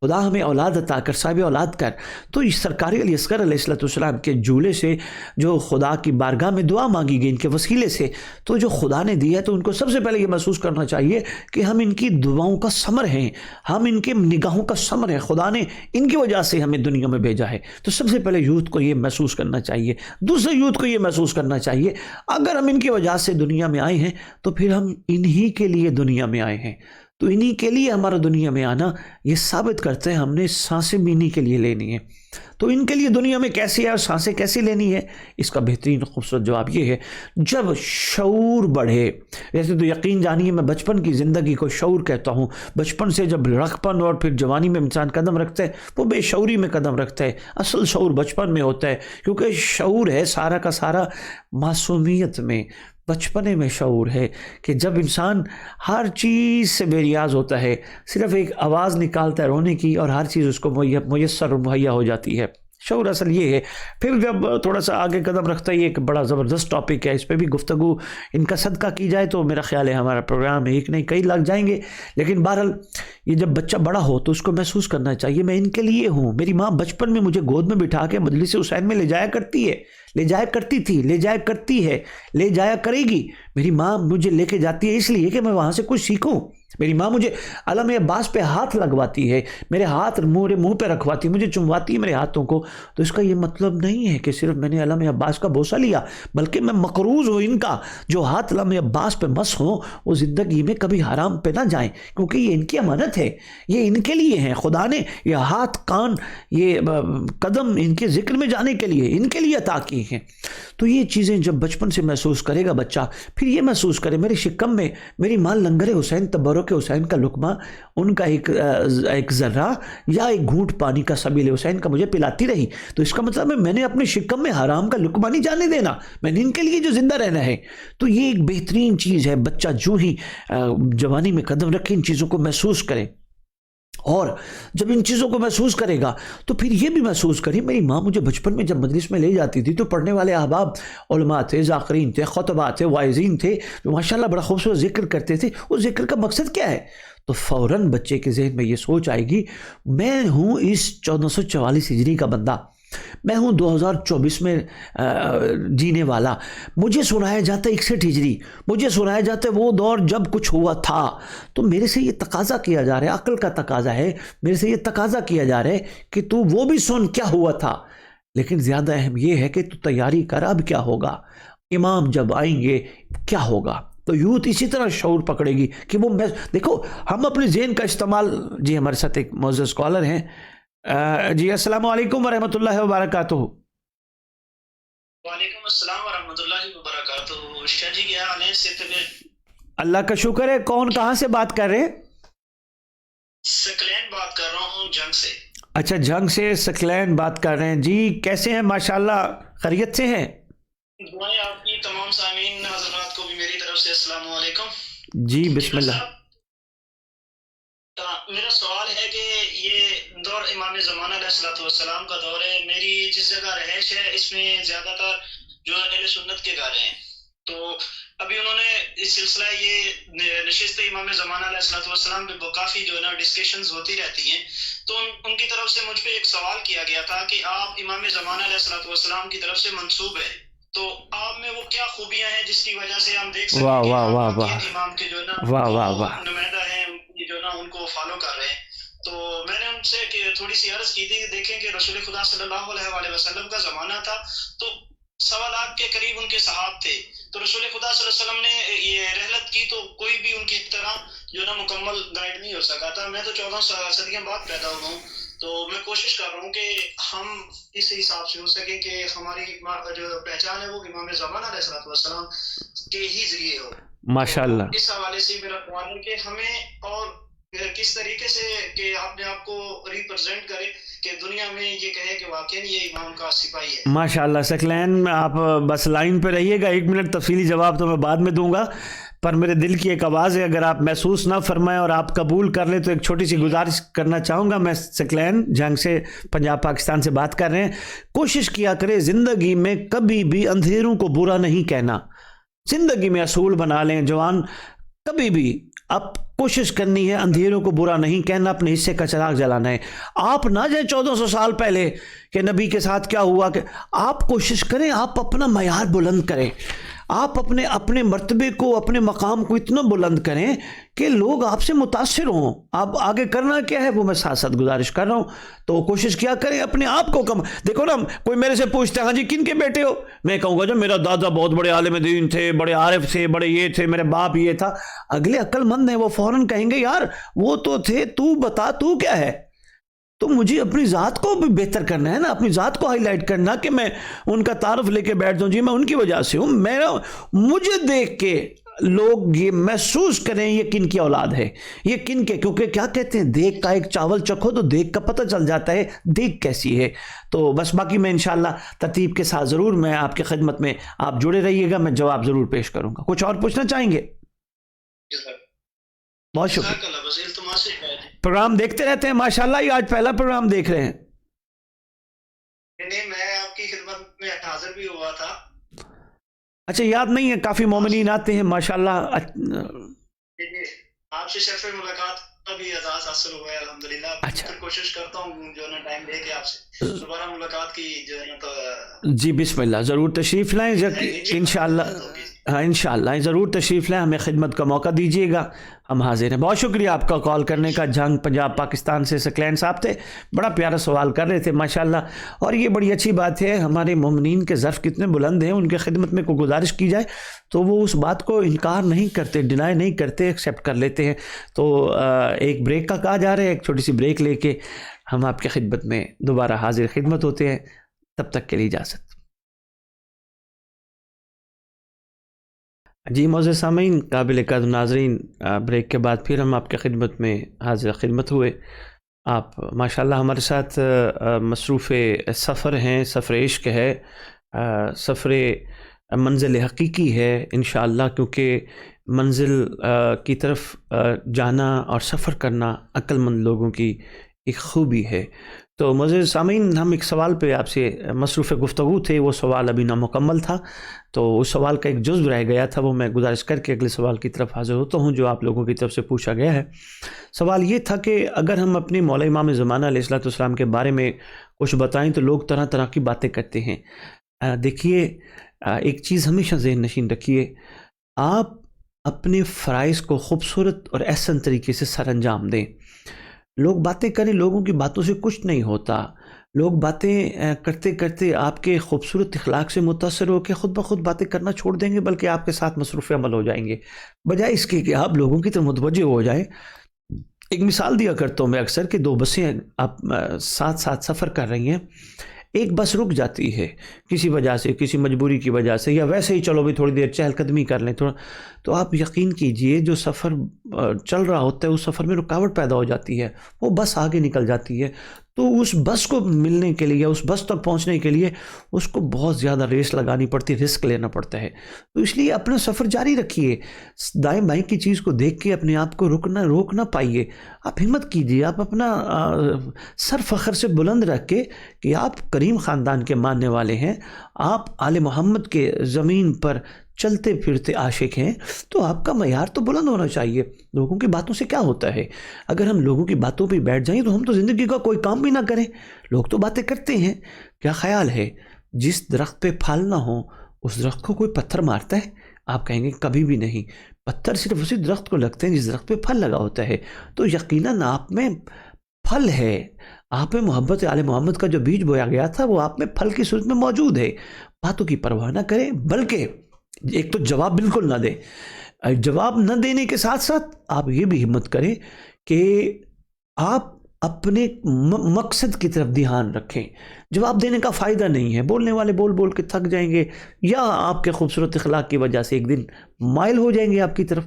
خدا ہمیں اولاد عطا کر، صاحب اولاد کر. تو اس سرکاری علی اصغر علیہ السلام کے جھولے سے جو خدا کی بارگاہ میں دعا مانگی گئی ان کے وسیلے سے، تو جو خدا نے دیا ہے تو ان کو سب سے پہلے یہ محسوس کرنا چاہیے کہ ہم ان کی دعاؤں کا ثمر ہیں، ہم ان کے نگاہوں کا ثمر ہیں. خدا نے ان کی وجہ سے ہمیں دنیا میں بھیجا ہے. تو سب سے پہلے یوتھ کو یہ محسوس کرنا چاہیے. دوسرے یوتھ کو یہ محسوس کرنا چاہیے اگر ہم ان کی وجہ سے دنیا میں آئے ہیں تو پھر ہم انہی کے لیے دنیا میں آئے ہیں. تو انہی کے لیے ہمارا دنیا میں آنا یہ ثابت کرتے ہیں ہم نے سانسیں بھی انہی کے لیے لینی ہے. تو ان کے لیے دنیا میں کیسے ہے اور سانسیں کیسے لینی ہے، اس کا بہترین خوبصورت جواب یہ ہے جب شعور بڑھے. ویسے تو یقین جانیے میں بچپن کی زندگی کو شعور کہتا ہوں. بچپن سے جب لڑکپن اور پھر جوانی میں انسان قدم رکھتا ہے وہ بے شعوری میں قدم رکھتا ہے. اصل شعور بچپن میں ہوتا ہے کیونکہ شعور ہے سارا کا سارا معصومیت میں، بچپنے میں شعور ہے کہ جب انسان ہر چیز سے بے نیاز ہوتا ہے، صرف ایک آواز نکالتا ہے رونے کی اور ہر چیز اس کو میسر مہیا ہو جاتی ہے. شعور اصل یہ ہے. پھر جب تھوڑا سا آگے قدم رکھتا ہے، یہ ایک بڑا زبردست ٹاپک ہے، اس پہ بھی گفتگو ان کا صدقہ کی جائے تو میرا خیال ہے ہمارا پروگرام ایک نہیں کئی لگ جائیں گے. لیکن بہرحال یہ جب بچہ بڑا ہو تو اس کو محسوس کرنا چاہیے میں ان کے لیے ہوں. میری ماں بچپن میں مجھے گود میں بٹھا کے مجلس حسین میں لے جایا کرتی ہے، لے جایا کرتی تھی، لے جایا کرتی ہے، لے جایا کرے گی. میری ماں مجھے لے کے جاتی ہے اس لیے کہ میں وہاں سے کچھ سیکھوں. میری ماں مجھے علم عباس پہ ہاتھ لگواتی ہے، میرے ہاتھ منہ پہ رکھواتی ہے، مجھے چمواتی ہے میرے ہاتھوں کو. تو اس کا یہ مطلب نہیں ہے کہ صرف میں نے علم عباس کا بوسہ لیا، بلکہ میں مقروض ہوں ان کا. جو ہاتھ علم عباس پہ مس ہوں وہ زندگی میں کبھی حرام پہ نہ جائیں کیونکہ یہ ان کی امانت ہے، یہ ان کے لیے ہیں. خدا نے یہ ہاتھ کان یہ قدم ان کے ذکر میں جانے کے لیے ان کے لیے عطا کی ہیں. تو یہ چیزیں جب بچپن سے محسوس کرے گا بچہ، پھر یہ محسوس کرے میرے شکم میں میری ماں لنگر حسین تبرک حسین کا لقمہ، ان کا ایک ذرہ یا ایک گھونٹ پانی کا سبیل حسین کا مجھے پلاتی رہی. تو اس کا مطلب ہے میں نے اپنے شکم میں حرام کا لقمہ نہیں جانے دینا، میں نے ان کے لیے جو زندہ رہنا ہے. تو یہ ایک بہترین چیز ہے. بچہ جو ہی جوانی میں قدم رکھے ان چیزوں کو محسوس کرے، اور جب ان چیزوں کو محسوس کرے گا تو پھر یہ بھی محسوس کرے. میری ماں مجھے بچپن میں جب مجلس میں لے جاتی تھی تو پڑھنے والے احباب علماء تھے، ذاکرین تھے، خطباء تھے، واعظین تھے جو ماشاءاللہ بڑا خوبصورت ذکر کرتے تھے. اس ذکر کا مقصد کیا ہے؟ تو فوراً بچے کے ذہن میں یہ سوچ آئے گی میں ہوں اس 1444 ہجری کا بندہ، میں ہوں 2024 میں جینے والا. مجھے سنایا جاتا ہے 61 ہجری، مجھے سنایا جاتا ہے وہ دور جب کچھ ہوا تھا. تو میرے سے یہ تقاضا کیا جا رہا ہے، عقل کا تقاضا ہے، میرے سے یہ تقاضا کیا جا رہا ہے کہ تو وہ بھی سن کیا ہوا تھا. لیکن زیادہ اہم یہ ہے کہ تو تیاری کر اب کیا ہوگا، امام جب آئیں گے کیا ہوگا. تو یوتھ اسی طرح شعور پکڑے گی کہ وہ دیکھو ہم اپنے ذہن کا استعمال. جی ہمارے ساتھ ایک معزز اسکالر ہیں. جی السلام علیکم ورحمۃ اللہ وبرکاتہ. وعلیکم السلام ورحمۃ اللہ وبرکاتہ. شاہ جی کیا حال ہے؟ اللہ کا شکر ہے. کون کہاں سے بات کر رہے ہیں؟ سکلین بات کر رہا ہوں جنگ سے. اچھا جنگ سے سکلین بات کر رہے ہیں. جی کیسے ہیں؟ ماشاءاللہ خیریت سے ہیں؟ دعائیں آپ کی تمام سامعین حضرات کو بھی میری طرف سے السلام علیکم. جی بسم اللہ. میرا سوال ہے کہ یہ دور امام زمانہ علیہ السلام کا دور ہے. میری جس جگہ رہائش ہے اس میں زیادہ تر جو اہل سنت کے گھر ہیں، تو ابھی انہوں نے اس سلسلہ یہ نشست امام زمانہ علیہ الصلوۃ والسلام پہ کافی جو ہے نا ڈسکشنز ہوتی رہتی ہیں، تو ان کی طرف سے مجھ پہ ایک سوال کیا گیا تھا کہ آپ امام زمانہ علیہ الصلوۃ والسلام کی طرف سے منسوب ہیں، تو آپ میں وہ کیا خوبیاں ہیں جس کی وجہ سے ہم دیکھ سکتے ہیں کہ آپ امام کے جو ہے نا نمائندہ ہیں، جو ہے نا ان کو فالو کر رہے ہیں. تو میں نے ان سے تھوڑی سی عرض کی تھی کہ دیکھیں کہ رسول خدا صلی اللہ علیہ وآلہ وسلم کا زمانہ تھا تو 1.25 لاکھ کے قریب ان کے صحاب تھے، تو رسول خدا صلی اللہ علیہ وسلم نے یہ رحلت کی تو کوئی بھی ان کی طرح جو نا مکمل گائیڈ نہیں ہو سکا تھا. میں تو 14 صدیاں بعد پیدا ہوا ہوں، تو میں کوشش کر رہا ہوں کہ ہم اس حساب سے ہو سکے کہ ہماری جو پہچان ہے وہ امام زمانہ علیہ الصلوۃ والسلام کے ہی ذریعے ہو. ماشاءاللہ. اس حوالے سے میرا خیال ہے کہ ہمیں اور کس طریقے سے کہ اپنے آپ کو ریپرزینٹ کرے کہ دنیا میں یہ کہے کہ واقعی یہ امام کا سپاہی ہے. ماشاءاللہ. سکلین آپ بس لائن پہ رہیے گا، 1 منٹ تفصیلی جواب تو میں بعد میں دوں گا، پر میرے دل کی ایک آواز ہے، اگر آپ محسوس نہ فرمائیں اور آپ قبول کر لیں تو ایک چھوٹی سی گزارش کرنا چاہوں گا. میں سکلین جنگ سے پنجاب پاکستان سے بات کر رہے ہیں. کوشش کیا کرے زندگی میں کبھی بھی اندھیروں کو برا نہیں کہنا. زندگی میں اصول بنا لیں جوان، کبھی بھی اب کوشش کرنی ہے اندھیروں کو برا نہیں کہنا، اپنے حصے کا چراغ جلانا ہے. آپ نہ جائیں 1400 سال پہلے کہ نبی کے ساتھ کیا ہوا، کہ آپ کوشش کریں، آپ اپنا معیار بلند کریں، آپ اپنے مرتبے کو، اپنے مقام کو اتنا بلند کریں کہ لوگ آپ سے متاثر ہوں. آپ آگے کرنا کیا ہے وہ میں ساتھ ساتھ گزارش کر رہا ہوں. تو کوشش کیا کریں اپنے آپ کو کم. دیکھو نا، کوئی میرے سے پوچھتا ہے ہاں جی کن کے بیٹے ہو، میں کہوں گا جو میرا دادا بہت بڑے عالم دین تھے، بڑے عارف تھے، بڑے یہ تھے، میرے باپ یہ تھا. اگلے عقل مند ہیں، وہ فوراً کہیں گے یار وہ تو تھے، تو بتا تو کیا ہے. تو مجھے اپنی ذات کو بھی بہتر کرنا ہے نا، اپنی ذات کو ہائی لائٹ کرنا کہ میں ان کا تعارف لے کے بیٹھ جاؤں جی میں ان کی وجہ سے ہوں. مجھے دیکھ کے لوگ یہ محسوس کریں یہ کن کی اولاد ہے، یہ کن کے، کیونکہ کیا کہتے ہیں دیکھ کا ایک چاول چکھو تو دیکھ کا پتہ چل جاتا ہے دیکھ کیسی ہے. تو بس باقی میں انشاءاللہ ترتیب کے ساتھ ضرور میں آپ کی خدمت میں، آپ جڑے رہیے گا، میں جواب ضرور پیش کروں گا. کچھ اور پوچھنا چاہیں گے؟ بہت شکریہ. پروگرام دیکھتے رہتے ہیں ماشاءاللہ، یہ آج پہلا پروگرام دیکھ رہے ہیں؟ نہیں، میں آپ کی خدمت میں حاضر بھی ہوا تھا. اچھا یاد نہیں ہے، کافی مومنین آتے ہیں ماشاءاللہ. آپ سے شرف ملاقات کا بھی اعزاز حاصل ہوا ہے الحمدللہ. اچھا، پھر کوشش کرتا ہوں جو ہے نا ٹائم لے کے آپ سے دوبارہ ملاقات کی جو ہے نا. تو جی بسم اللہ، ضرور تشریف لائیں انشاءاللہ. ہاں انشاءاللہ ضرور تشریف لائیں، ہمیں خدمت کا موقع دیجیے گا، ہم حاضر ہیں. بہت شکریہ آپ کا کال کرنے کا. جنگ پنجاب پاکستان سے سکلین صاحب تھے، بڑا پیارا سوال کر رہے تھے ماشاءاللہ. اور یہ بڑی اچھی بات ہے، ہمارے مومنین کے ظرف کتنے بلند ہیں، ان کے خدمت میں کوئی گزارش کی جائے تو وہ اس بات کو انکار نہیں کرتے، ڈینائی نہیں کرتے، ایکسیپٹ کر لیتے ہیں. تو ایک بریک کا کہا جا رہا ہے، ایک چھوٹی سی بریک لے کے ہم آپ کی خدمت میں دوبارہ حاضر خدمت ہوتے ہیں. تب تک کے لیے اجازت. جی معزز سامعین، قابل قدر ناظرین، بریک کے بعد پھر ہم آپ کی خدمت میں حاضر خدمت ہوئے. آپ ماشاءاللہ ہمارے ساتھ مصروف سفر ہیں، سفر عشق ہے، سفر منزل حقیقی ہے انشاءاللہ، کیونکہ منزل کی طرف جانا اور سفر کرنا عقل مند لوگوں کی ایک خوبی ہے. تو معزز سامعین، ہم ایک سوال پہ آپ سے مصروف گفتگو تھے، وہ سوال ابھی نامکمل تھا، تو اس سوال کا ایک جزو رہ گیا تھا، وہ میں گزارش کر کے اگلے سوال کی طرف حاضر ہوتا ہوں جو آپ لوگوں کی طرف سے پوچھا گیا ہے. سوال یہ تھا کہ اگر ہم اپنے مولا امام زمانہ علیہ الصلوۃ والسلام کے بارے میں کچھ بتائیں تو لوگ طرح طرح کی باتیں کرتے ہیں. دیکھیے، ایک چیز ہمیشہ ذہن نشین رکھیے، آپ اپنے فرائض کو خوبصورت اور احسن طریقے سے سر انجام دیں. لوگ باتیں کریں، لوگوں کی باتوں سے کچھ نہیں ہوتا. لوگ باتیں کرتے کرتے آپ کے خوبصورت اخلاق سے متاثر ہو کے خود بخود باتیں کرنا چھوڑ دیں گے، بلکہ آپ کے ساتھ مصروف عمل ہو جائیں گے، بجائے اس کے کہ آپ لوگوں کی طرف متوجہ ہو جائیں. ایک مثال دیا کرتا ہوں میں اکثر کہ 2 بسیں آپ ساتھ ساتھ سفر کر رہی ہیں، ایک بس رک جاتی ہے کسی وجہ سے، کسی مجبوری کی وجہ سے، یا ویسے ہی چلو بھی تھوڑی دیر چہل قدمی کر لیں تھوڑا، تو آپ یقین کیجئے جو سفر چل رہا ہوتا ہے اس سفر میں رکاوٹ پیدا ہو جاتی ہے، وہ بس آگے نکل جاتی ہے. تو اس بس کو ملنے کے لیے، اس بس تک پہنچنے کے لیے اس کو بہت زیادہ ریس لگانی پڑتی ہے، رسک لینا پڑتا ہے. تو اس لیے اپنا سفر جاری رکھیے، دائیں بائیں کی چیز کو دیکھ کے اپنے آپ کو روک نہ پائیے. آپ ہمت کیجیے، آپ اپنا سر فخر سے بلند رکھ کے کہ آپ کریم خاندان کے ماننے والے ہیں، آپ آل محمد کے زمین پر چلتے پھرتے عاشق ہیں تو آپ کا معیار تو بلند ہونا چاہیے. لوگوں کی باتوں سے کیا ہوتا ہے؟ اگر ہم لوگوں کی باتوں پہ بیٹھ جائیں تو ہم تو زندگی کا کوئی کام بھی نہ کریں. لوگ تو باتیں کرتے ہیں. کیا خیال ہے جس درخت پہ پھل نہ ہو اس درخت کو کوئی پتھر مارتا ہے؟ آپ کہیں گے کبھی بھی نہیں. پتھر صرف اسی درخت کو لگتے ہیں جس درخت پہ پھل لگا ہوتا ہے. تو یقیناً آپ میں پھل ہے. آپ میں محبت آل محمد کا جو بیج بویا گیا تھا وہ آپ میں پھل کی صورت میں موجود ہے. باتوں کی پرواہ نہ کریں، بلکہ ایک تو جواب بالکل نہ دیں. جواب نہ دینے کے ساتھ ساتھ آپ یہ بھی ہمت کریں کہ آپ اپنے مقصد کی طرف دھیان رکھیں. جواب دینے کا فائدہ نہیں ہے. بولنے والے بول بول کے تھک جائیں گے یا آپ کے خوبصورت اخلاق کی وجہ سے ایک دن مائل ہو جائیں گے آپ کی طرف.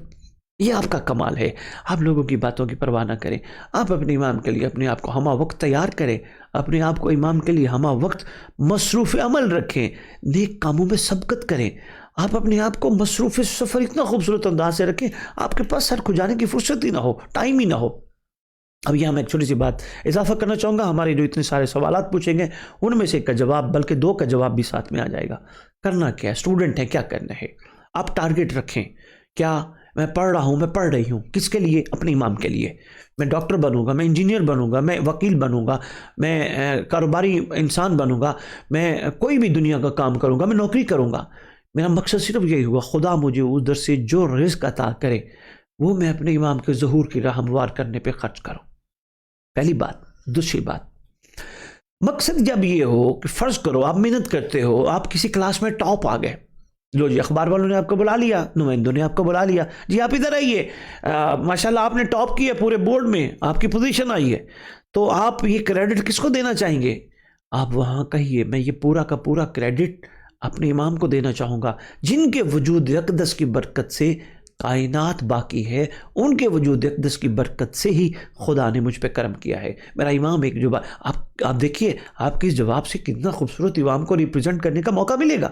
یہ آپ کا کمال ہے. آپ لوگوں کی باتوں کی پرواہ نہ کریں. آپ اپنے امام کے لیے اپنے آپ کو ہمہ وقت تیار کریں. اپنے آپ کو امام کے لیے ہمہ وقت مصروف عمل رکھیں. نیک کاموں میں سبقت کریں. آپ اپنے آپ کو مصروف سفر اتنا خوبصورت انداز سے رکھیں آپ کے پاس سر کھجانے کی فرصت ہی نہ ہو، ٹائم ہی نہ ہو. اب یہاں میں ایک چھوٹی سی بات اضافہ کرنا چاہوں گا. ہمارے جو اتنے سارے سوالات پوچھیں گے ان میں سے ایک کا جواب بلکہ 2 کا جواب بھی ساتھ میں آ جائے گا. کرنا کیا ہے؟ اسٹوڈنٹ ہیں، کیا کرنا ہے؟ آپ ٹارگٹ رکھیں. کیا میں پڑھ رہا ہوں، میں پڑھ رہی ہوں کس کے لیے؟ اپنے امام کے لیے. میں ڈاکٹر بنوں گا، میں انجینئر بنوں گا، میں وکیل بنوں گا، میں کاروباری انسان بنوں گا، میں کوئی بھی دنیا کا کام کروں گا، میں نوکری کروں گا. میرا مقصد صرف یہی ہوا خدا مجھے ادھر سے جو رزق عطا کرے وہ میں اپنے امام کے ظہور کی راہ ہموار کرنے پہ خرچ کروں. پہلی بات. دوسری بات، مقصد جب یہ ہو کہ فرض کرو آپ محنت کرتے ہو، آپ کسی کلاس میں ٹاپ آ گئے، لو جی اخبار والوں نے آپ کو بلا لیا، نمائندوں نے آپ کو بلا لیا، جی آپ ادھر آئیے، ماشاءاللہ آپ نے ٹاپ کیا پورے بورڈ میں، آپ کی پوزیشن آئی ہے، تو آپ یہ کریڈٹ کس کو دینا چاہیں گے؟ آپ وہاں کہیے میں یہ پورا کا پورا کریڈٹ اپنے امام کو دینا چاہوں گا جن کے وجود اقدس کی برکت سے کائنات باقی ہے، ان کے وجود اقدس کی برکت سے ہی خدا نے مجھ پہ کرم کیا ہے. میرا امام ایک جو آپ دیکھیے آپ کے اس جواب سے کتنا خوبصورت امام کو ریپرزینٹ کرنے کا موقع ملے گا.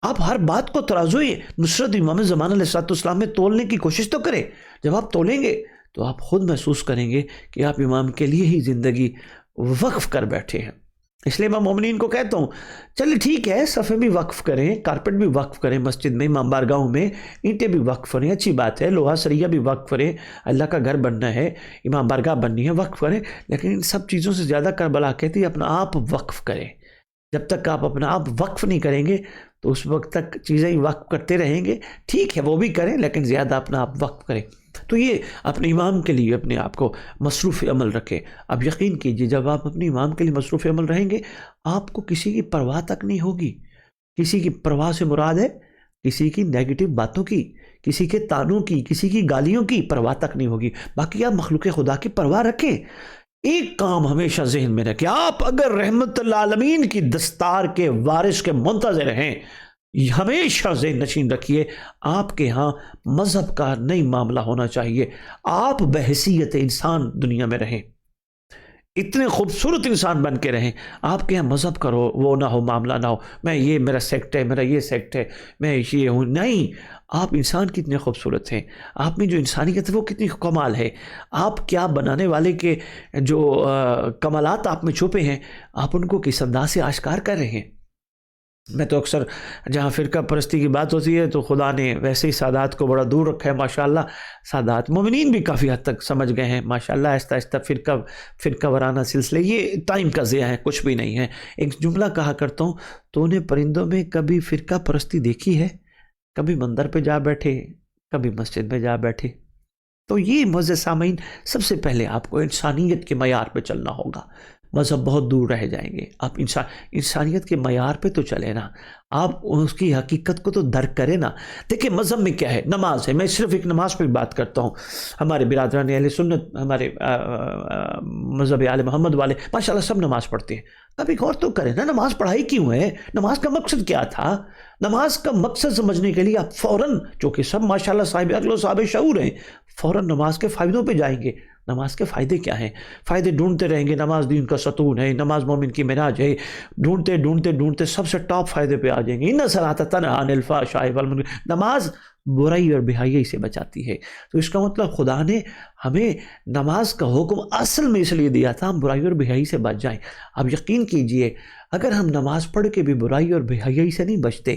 آپ ہر بات کو ترازوئے نصرت امام زمانہ علیہ السلام میں تولنے کی کوشش تو کریں. جب آپ تولیں گے تو آپ خود محسوس کریں گے کہ آپ امام کے لیے ہی زندگی وقف کر بیٹھے ہیں. اس لیے میں مومنین کو کہتا ہوں چلے ٹھیک ہے، صفحے بھی وقف کریں، کارپٹ بھی وقف کریں، مسجد میں امام بارگاہوں میں اینٹیں بھی وقف کریں، اچھی بات ہے، لوہا سریہ بھی وقف کریں، اللہ کا گھر بننا ہے، امام بارگاہ بننی ہے، وقف کریں. لیکن ان سب چیزوں سے زیادہ کربلا کہتی ہے اپنا آپ وقف کریں. جب تک آپ اپنا آپ وقف نہیں کریں گے تو اس وقت تک چیزیں وقف کرتے رہیں گے. ٹھیک ہے وہ بھی کریں لیکن زیادہ اپنا آپ وقف کریں. تو یہ اپنے امام کے لیے اپنے آپ کو مصروف عمل رکھیں. اب یقین کیجئے جب آپ اپنے امام کے لیے مصروف عمل رہیں گے آپ کو کسی کی پرواہ تک نہیں ہوگی. کسی کی پرواہ سے مراد ہے کسی کی نیگیٹو باتوں کی، کسی کے تانوں کی، کسی کی گالیوں کی پرواہ تک نہیں ہوگی. باقی آپ مخلوق خدا کی پرواہ رکھیں. ایک کام ہمیشہ ذہن میں رکھیں، آپ اگر رحمت للعالمین کی دستار کے وارث کے منتظر ہیں، ہمیشہ ذہن نشین رکھیے آپ کے ہاں مذہب کا نہیں معاملہ ہونا چاہیے. آپ بحیثیت انسان دنیا میں رہیں، اتنے خوبصورت انسان بن کے رہیں. آپ کے یہاں مذہب کرو وہ نہ ہو، معاملہ نہ ہو میں یہ میرا سیکٹ ہے، میرا یہ سیکٹ ہے، میں یہ ہوں. نہیں، آپ انسان کتنے خوبصورت ہیں، آپ میں جو انسانیت ہے وہ کتنی کمال ہے. آپ کیا بنانے والے کے جو کمالات آپ میں چھپے ہیں آپ ان کو کس انداز سے آشکار کر رہے ہیں. میں تو اکثر جہاں فرقہ پرستی کی بات ہوتی ہے تو خدا نے ویسے ہی سادات کو بڑا دور رکھا ہے. ماشاءاللہ سادات مومنین بھی کافی حد تک سمجھ گئے ہیں ماشاءاللہ. آہستہ آہستہ فرقہ وارانہ سلسلے یہ ٹائم کا ضیاع ہے، کچھ بھی نہیں ہے. ایک جملہ کہا کرتا ہوں، تو نے پرندوں میں کبھی فرقہ پرستی دیکھی ہے؟ کبھی مندر پہ جا بیٹھے، کبھی مسجد میں جا بیٹھے. تو یہ معزز سامعین سب سے پہلے آپ کو انسانیت کے معیار پہ چلنا ہوگا. مذہب بہت دور رہ جائیں گے. آپ انسانیت کے معیار پہ تو چلے نا، آپ اس کی حقیقت کو تو درک کریں نا. دیکھیں مذہب میں کیا ہے، نماز ہے. میں صرف ایک نماز پہ بات کرتا ہوں. ہمارے برادران اہل سنت، ہمارے مذہب آل محمد والے ماشاءاللہ سب نماز پڑھتے ہیں. کبھی غور تو کریں نا نماز پڑھائی کیوں ہے، نماز کا مقصد کیا تھا. نماز کا مقصد سمجھنے کے لیے آپ فوراً، چونکہ سب ماشاءاللہ صاحب عقل و صاحب شعور ہیں، فوراً نماز کے فائدوں پہ جائیں گے. نماز کے فائدے کیا ہیں؟ فائدے ڈھونڈتے رہیں گے. نماز دین کا ستون ہے، نماز مومن کی معراج ہے. ڈھونڈتے ڈھونڈتے ڈھونڈتے سب سے ٹاپ فائدے پہ آ جائیں گے. ان الصلاۃ تنہی عن الفحشاء والمنکر. نماز برائی اور بے حیائی سے بچاتی ہے. تو اس کا مطلب خدا نے ہمیں نماز کا حکم اصل میں اس لیے دیا تھا ہم برائی اور بے حیائی سے بچ جائیں. اب یقین کیجئے اگر ہم نماز پڑھ کے بھی برائی اور بے حیائی سے نہیں بچتے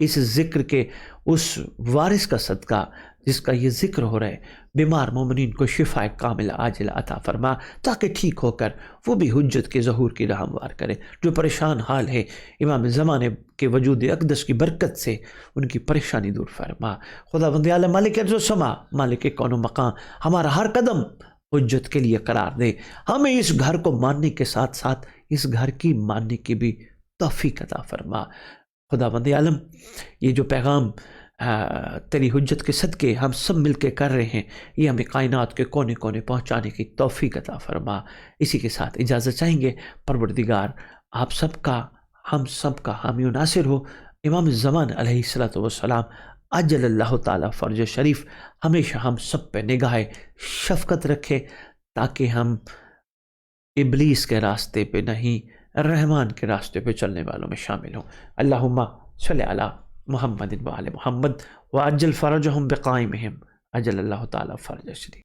اس ذکر کے اس وارث کا صدقہ جس کا یہ ذکر ہو رہا ہے، بیمار مومنین کو شفا کامل عاجل عطا فرما تاکہ ٹھیک ہو کر وہ بھی حجت کے ظہور کی راہ ہموار کرے۔ جو پریشان حال ہے امام زمانے کے وجود اقدس کی برکت سے ان کی پریشانی دور فرما۔ خدا بند عالم مالک ارض و سما، مالک کون و مقام، ہمارا ہر قدم حجت کے لیے قرار دے۔ ہمیں اس گھر کو ماننے کے ساتھ ساتھ اس گھر کی ماننے کی بھی توفیق عطا فرما۔ خدا بند عالم یہ جو پیغام تیری حجت کے صدقے ہم سب مل کے کر رہے ہیں، یہ ہمیں کائنات کے کونے کونے پہنچانے کی توفیق عطا فرما۔ اسی کے ساتھ اجازت چاہیں گے، پروردگار آپ سب کا، ہم سب کا حامی و ناصر ہو۔ امام الزمان علیہ الصلوۃ والسلام عجل اللہ تعالیٰ فرج شریف ہمیشہ ہم سب پہ نگاہ شفقت رکھے تاکہ ہم ابلیس کے راستے پہ نہیں، رحمان کے راستے پہ چلنے والوں میں شامل ہوں۔ اللہم صلی علی محمد و آل محمد وعجل فرجہم بقائمہم، عجل اللہ تعالیٰ فرج شریف۔